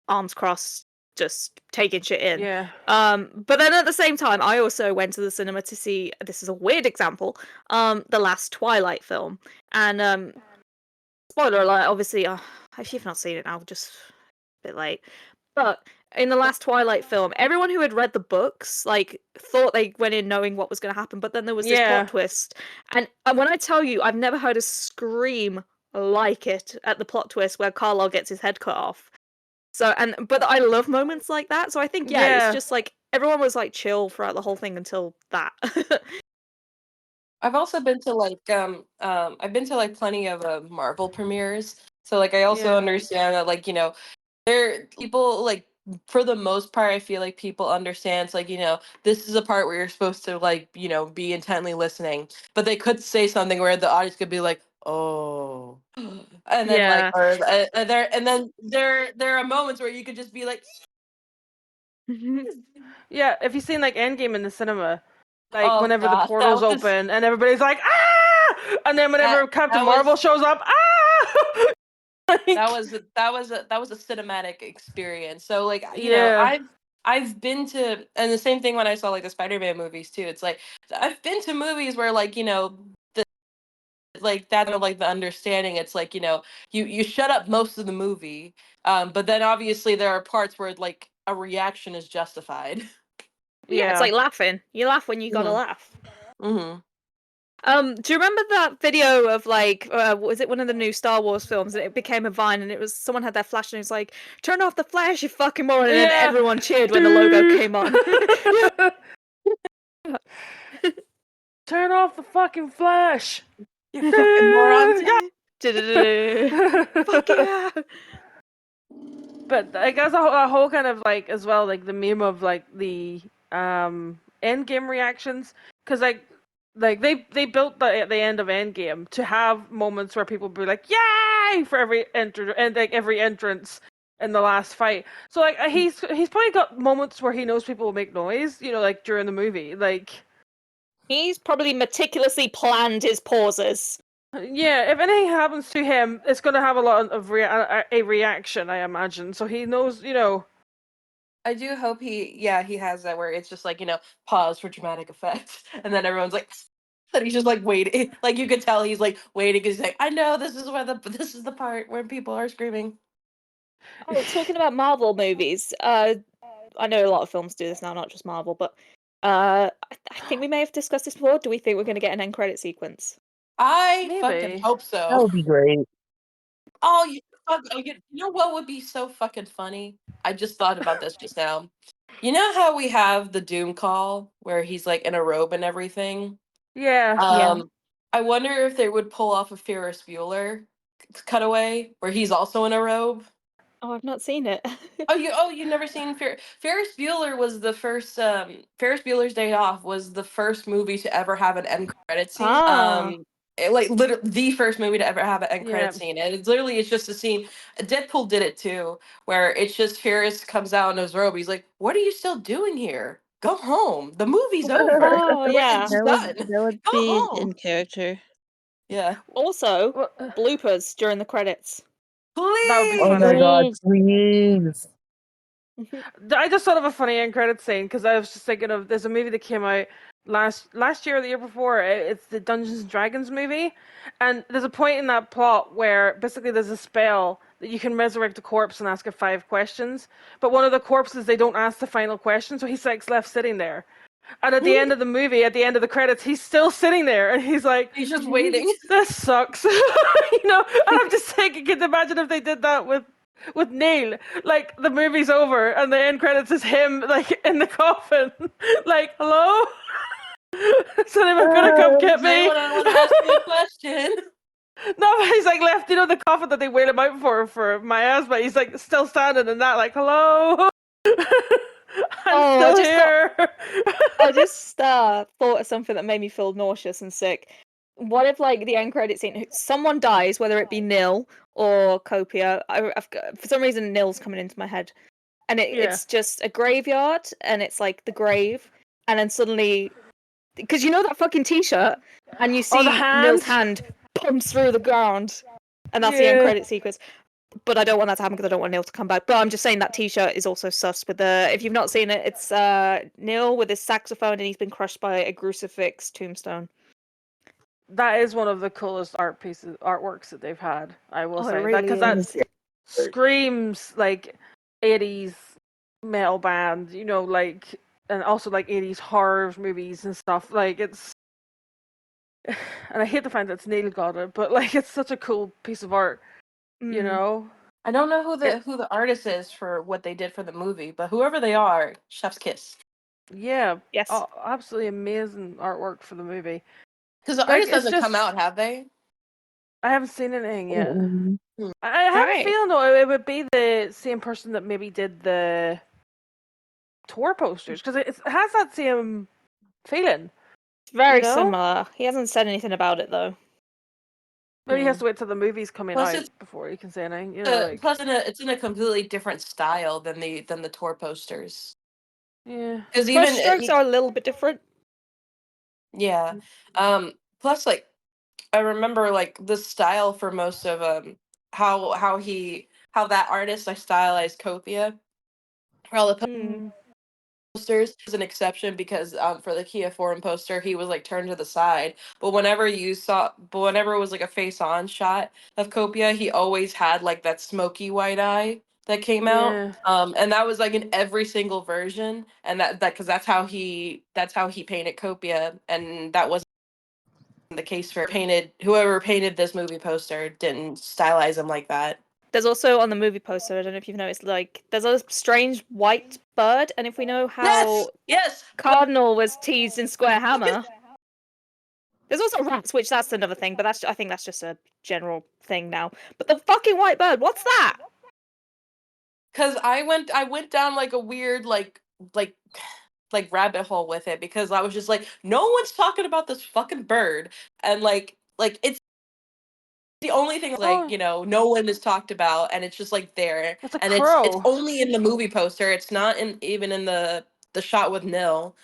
arms crossed, just taking shit in. Yeah. But then at the same time, I also went to the cinema to see, this is a weird example, the last Twilight film, and spoiler alert, obviously, if you've not seen it now, just a bit late. But in the last Twilight film, everyone who had read the books like thought they went in knowing what was going to happen, but then there was this Yeah. plot twist, and when I tell you, I've never heard a scream like it at the plot twist where Carlisle gets his head cut off. So but I love moments like that. So I think yeah, it's Yeah. just like everyone was like chill throughout the whole thing until that. I've also been to I've been to like plenty of Marvel premieres. So like I also Yeah. understand that like, there people like for the most part I feel like people understand it's like, this is a part where you're supposed to like, be intently listening. But they could say something where the audience could be like, "Oh." And then like Yeah. or there and then there are moments where you could just be like Yeah, if you've seen like Endgame in the cinema, like Oh, whenever the God, portals that was open and everybody's like, ah! And then whenever Captain Marvel shows up, ah! that was a cinematic experience. So like Yeah. I've been to, and the same thing when I saw like the Spider-Man movies too. It's like I've been to movies where like the like that kind of like the understanding. It's like you shut up most of the movie, but then obviously there are parts where like a reaction is justified. Yeah, it's like laughing. You laugh when you gotta Mhm. laugh. Mm-hmm. Do you remember that video of like, was it one of the new Star Wars films? And it became a Vine, and it was someone had their flash, and it was like, "Turn off the flash, you fucking moron!" And then Yeah. everyone cheered when the logo came on. Turn off the fucking flash. You fucking morons. Fuck yeah! But I guess a whole kind of like as well, like the meme of like the Endgame reactions, because like they built the end of Endgame to have moments where people be like, "Yay!" for every and like every entrance in the last fight. So like he's probably got moments where he knows people will make noise, like during the movie, like. He's probably meticulously planned his pauses. Yeah, if anything happens to him, it's going to have a lot of a reaction, I imagine. So he knows, I do hope he has that where it's just like, pause for dramatic effect. And then everyone's like, that he's just like waiting. Like you could tell he's like waiting because he's like, I know this is the part where people are screaming. Oh, talking about Marvel movies, I know a lot of films do this now, not just Marvel, but I think we may have discussed this before. Do we think we're going to get an end credit sequence? I fucking maybe. hope That so. would be great. Oh, you know what would be so fucking funny? I just thought about this just now. You know how we have the Doom call where he's like in a robe and everything? Yeah. Yeah. I wonder if they would pull off a Ferris Bueller cutaway where he's also in a robe. Oh, I've not seen it. You've never seen Ferris Bueller was the first Ferris Bueller's Day Off was the first movie to ever have an end credit scene. Ah. Like literally the first movie to ever have an end Yeah. credit scene. And it's just a scene. Deadpool did it too, where it's just Ferris comes out in his robe. He's like, "What are you still doing here? Go home. The movie's over. Oh, yeah. It's done. That would Go be home." in character. Yeah. Also, Well, bloopers during the credits. that would be Oh Please. my funny. god, please. I just thought of a funny end credit scene because I was just thinking of there's a movie that came out last year or the year before. It's the Dungeons and Dragons movie, and there's a point in that plot where basically there's a spell that you can resurrect a corpse and ask it 5 questions. But one of the corpses they don't ask the final question, so he's like left sitting there. And at the end of the movie, at the end of the credits, he's still sitting there, and he's like, He's just waiting. "This sucks," And I'm just thinking, can you imagine if they did that with Neil? Like the movie's over, and the end credits is him like in the coffin, like, "Hello, is anyone gonna come get Does me?" anyone want to ask me a question? No, but he's like left, the coffin that they wheel him out for miasma. He's like still standing in that, like, "Hello." I'm Oh, still here. I just thought of something that made me feel nauseous and sick. What if, like, the end credit scene, someone dies, whether it be Nil or Copia? For some reason, Nil's coming into my head, and Yeah. it's just a graveyard, and it's like the grave, and then suddenly, because you know that fucking T-shirt, and you Oh, the see Nil's hand? hand pumps through the ground, and that's the end credit sequence. But I don't want that to happen because I don't want Neil to come back. But I'm just saying that T-shirt is also sus. With if you've not seen it, it's Neil with his saxophone and he's been crushed by a crucifix tombstone. That is one of the coolest artworks that they've had. I will Oh, it say that really because that is. screams like 80s metal band, like, and also like 80s horror movies and stuff. Like it's, and I hate the fact that it's Neil got it, but like it's such a cool piece of art, you Mm. know. I don't know who the artist is for what they did for the movie, but whoever they are, chef's kiss. Yeah, Yes. absolutely amazing artwork for the movie. Because the Like artist it's hasn't just, come out, have they? I haven't seen anything yet. Mm-mm. I have a Right. feeling though it would be the same person that maybe did the tour posters because it has that same feeling. It's very You know? similar. He hasn't said anything about it though. Maybe he has to wait till the movie's coming Plus, out it's before he can say anything. You know, like plus it's in a completely different style than the tour posters. Yeah. Because Brush even strokes are a little bit different. yeah. Plus, like, I remember like the style for most of how that artist I stylized Copia for all the Mm. Mm. posters is an exception because for the Kia Forum poster he was like turned to the side. But whenever it was like a face on shot of Copia, he always had like that smoky white eye that came out. Yeah. And that was like in every single version, and that because that's how he painted Copia, and that wasn't the case for painted whoever painted this movie poster didn't stylize him like that. There's also on the movie poster, I don't know if you've noticed, like there's a strange white bird, and if we know Yes, how yes. Cardinal was teased in Square Hammer, there's also rats, which that's another thing, but I think that's just a general thing now. But the fucking white bird, what's that? Because I went down like a weird like like rabbit hole with it because I was just like, no one's talking about this fucking bird, and like it's the only thing like Oh, no one has talked about, and it's just like there, it's a and it's crow. only in the movie poster. It's not even in the shot with Nil.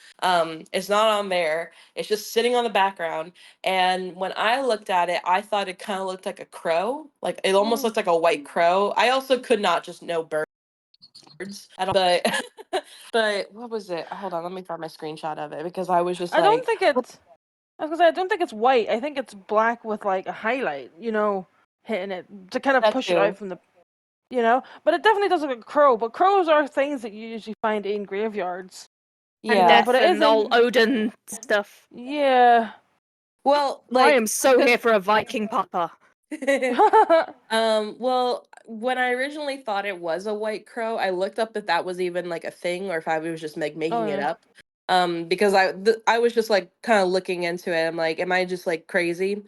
It's not on there. It's just sitting on the background. And when I looked at it, I thought it kind of looked like a crow. Like it almost Oh. looked like a white crow. I also could not just know birds at all, but but what was it? Hold on, let me find my screenshot of it because I was just I don't like, think it's. I was gonna say I don't think it's white. I think it's black with like a highlight. Hitting it to kind of that push it out too. from the. But it definitely does look like a crow. But crows are things that you usually find in graveyards. And Yeah. But death it is and all in. Odin stuff. Yeah. Well, I like am so here for a Viking papa. Well, when I originally thought it was a white crow, I looked up if that was even like a thing or if I was just like Oh making it yeah. up. Because I was just like kind of looking into it. I'm like, am I just like crazy?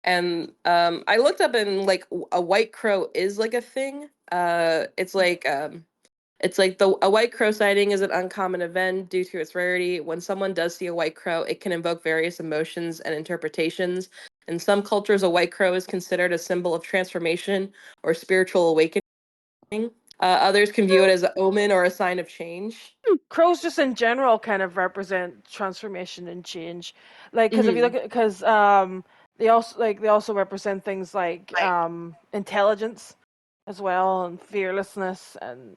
And I looked up and like a white crow is like a thing. It's like a white crow sighting is an uncommon event due to its rarity. When someone does see a white crow, it can invoke various emotions and interpretations. In some cultures, a white crow is considered a symbol of transformation or spiritual awakening. Others can view it as an omen or a sign of change. Crows just in general kind of represent transformation and change. Like, because if you Hmm. look at, because they also represent things like intelligence as well and fearlessness, and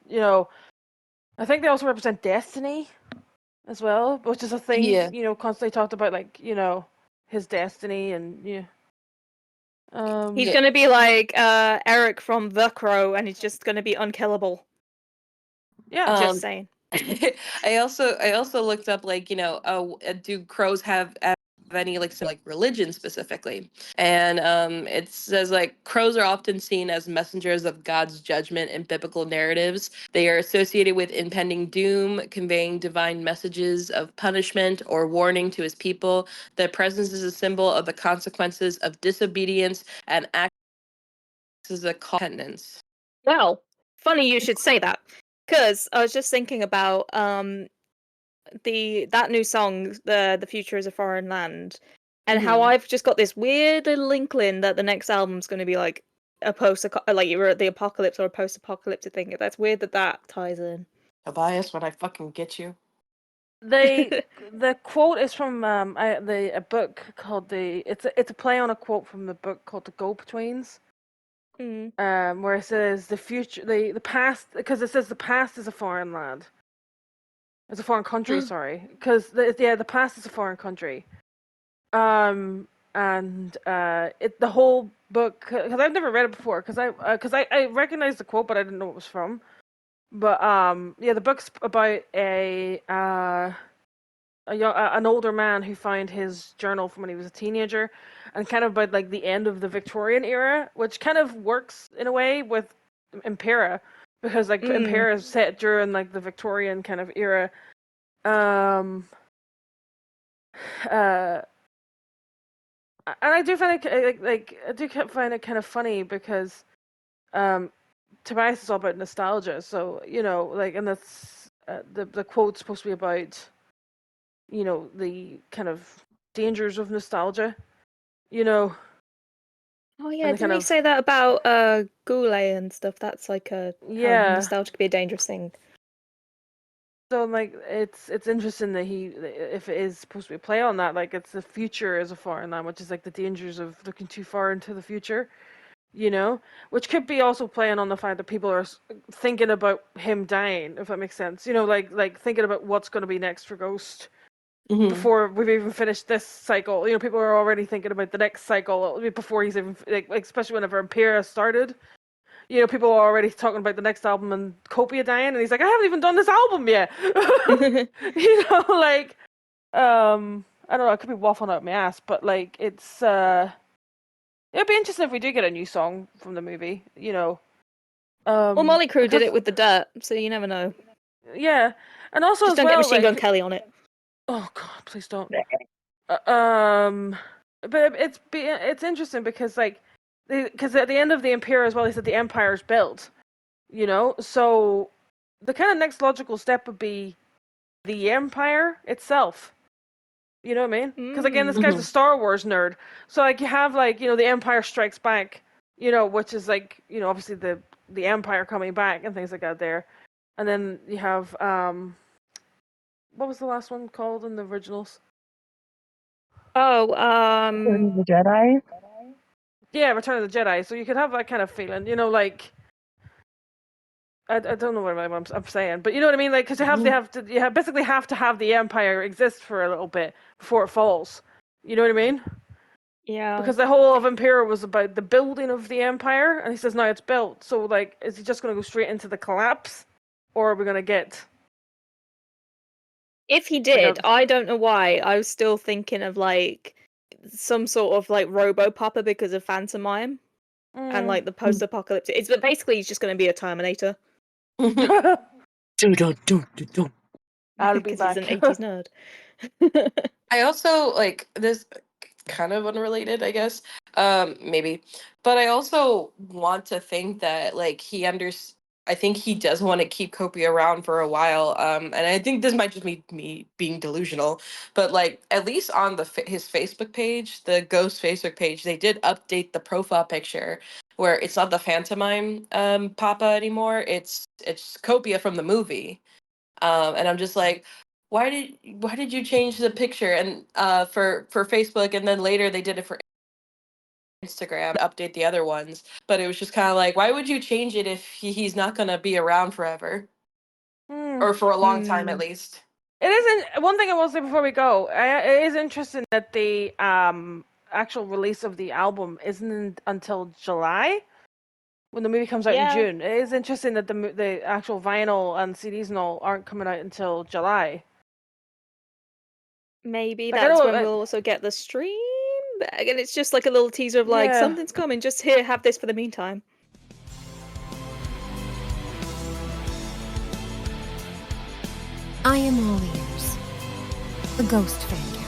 I think they also represent destiny as well, which is a thing Yeah. constantly talked about, like his destiny and He's Yeah. gonna be like Eric from The Crow, and he's just gonna be unkillable. yeah. Just Um, saying. I also looked up like do crows have any like religion specifically, and it says like crows are often seen as messengers of God's judgment in biblical narratives. They are associated with impending doom, conveying divine messages of punishment or warning to his people. Their presence is a symbol of the consequences of disobedience and acts as a call to repentance. Well, funny you should say that, because I was just thinking about that new song, the future is a foreign land, and how Mhm. I've just got this weird little inkling that the next album's going to be like a like you're at the apocalypse or a post-apocalyptic thing. That's weird that ties in. Tobias, when I fucking get you. The quote is from a book called it's a play on a quote from the book called The Go-Betweens. Mm. Where it says the future, the past, because it says the past is a foreign land. It's a foreign country, sorry, because the past is a foreign country. And the whole book, because I've never read it before, because I recognized the quote, but I didn't know what it was from. But the book's about an older man who found his journal from when he was a teenager, and kind of about like the end of the Victorian era, which kind of works in a way with Impera, because like Impera is set during like the Victorian kind of era. Um, uh, and I do find it I do find it kind of funny because um, Tobias is all about nostalgia, so and that's the quote's supposed to be about the kind of dangers of nostalgia, you know, Oh yeah, and the didn't kind he of say that about Goulet and stuff? That's like how yeah, nostalgia could be a dangerous thing. So like it's interesting that if it is supposed to be a play on that, like it's the future as a foreign land, which is like the dangers of looking too far into the future, which could be also playing on the fact that people are thinking about him dying, if that makes sense. Like thinking about what's going to be next for Ghost before we've even finished this cycle. People are already thinking about the next cycle before he's even like especially whenever Impera started. People are already talking about the next album and Copia dying, and he's like, I haven't even done this album yet. Like, I don't know, I could be waffling out my ass, but like, it'd be interesting if we do get a new song from the movie, Well, Molly Crew did because- it with the Dirt, so you never know. Yeah, and also Just as don't well, get Machine Gun like, Kelly on it. oh god, please don't. But it's interesting because because at the end of the Imperial as well, he said the Empire's built. So the kind of next logical step would be the Empire itself. You know what I mean? Because again, this guy's a Star Wars nerd. So like you have the Empire Strikes Back, which is obviously the Empire coming back and things like that there, and then you have what was the last one called in the originals? Oh, The Jedi. Yeah, Return of the Jedi. So you could have that kind of feeling, like. I don't know what I'm saying, but you know what I mean, like because you basically have to have the Empire exist for a little bit before it falls. You know what I mean? yeah. Because the whole of Imperial was about the building of the Empire, and he says now it's built. So like, is he just going to go straight into the collapse, or are we going to get? If he did, I don't know why. I was still thinking of like some sort of like Robo-Papa because of Phantom Mime and like the post-apocalyptic. It's but basically he's just going to be a Terminator. I'll be Because back. he's an 80s nerd. I also like this kind of unrelated, I guess. Maybe. But I also want to think that like I think he does want to keep Copia around for a while. And I think this might just be me being delusional, but like at least on his Facebook page, the Ghost Facebook page, they did update the profile picture where it's not the Phantomime Papa anymore. It's Copia from the movie. And I'm just like, why did you change the picture and for Facebook, and then later they did it for Instagram to update the other ones, but it was just kind of like, why would you change it if he's not going to be around forever or for a long time at least? It isn't one thing I will say before we go. It is interesting that the actual release of the album isn't until July. When the movie comes out in June, it is interesting that the actual vinyl and CDs and all aren't coming out until July. Maybe Like, that's when we'll also get the stream back, and it's just like a little teaser of like something's coming. Just here, have this for the meantime. I am all ears. The Ghost Fan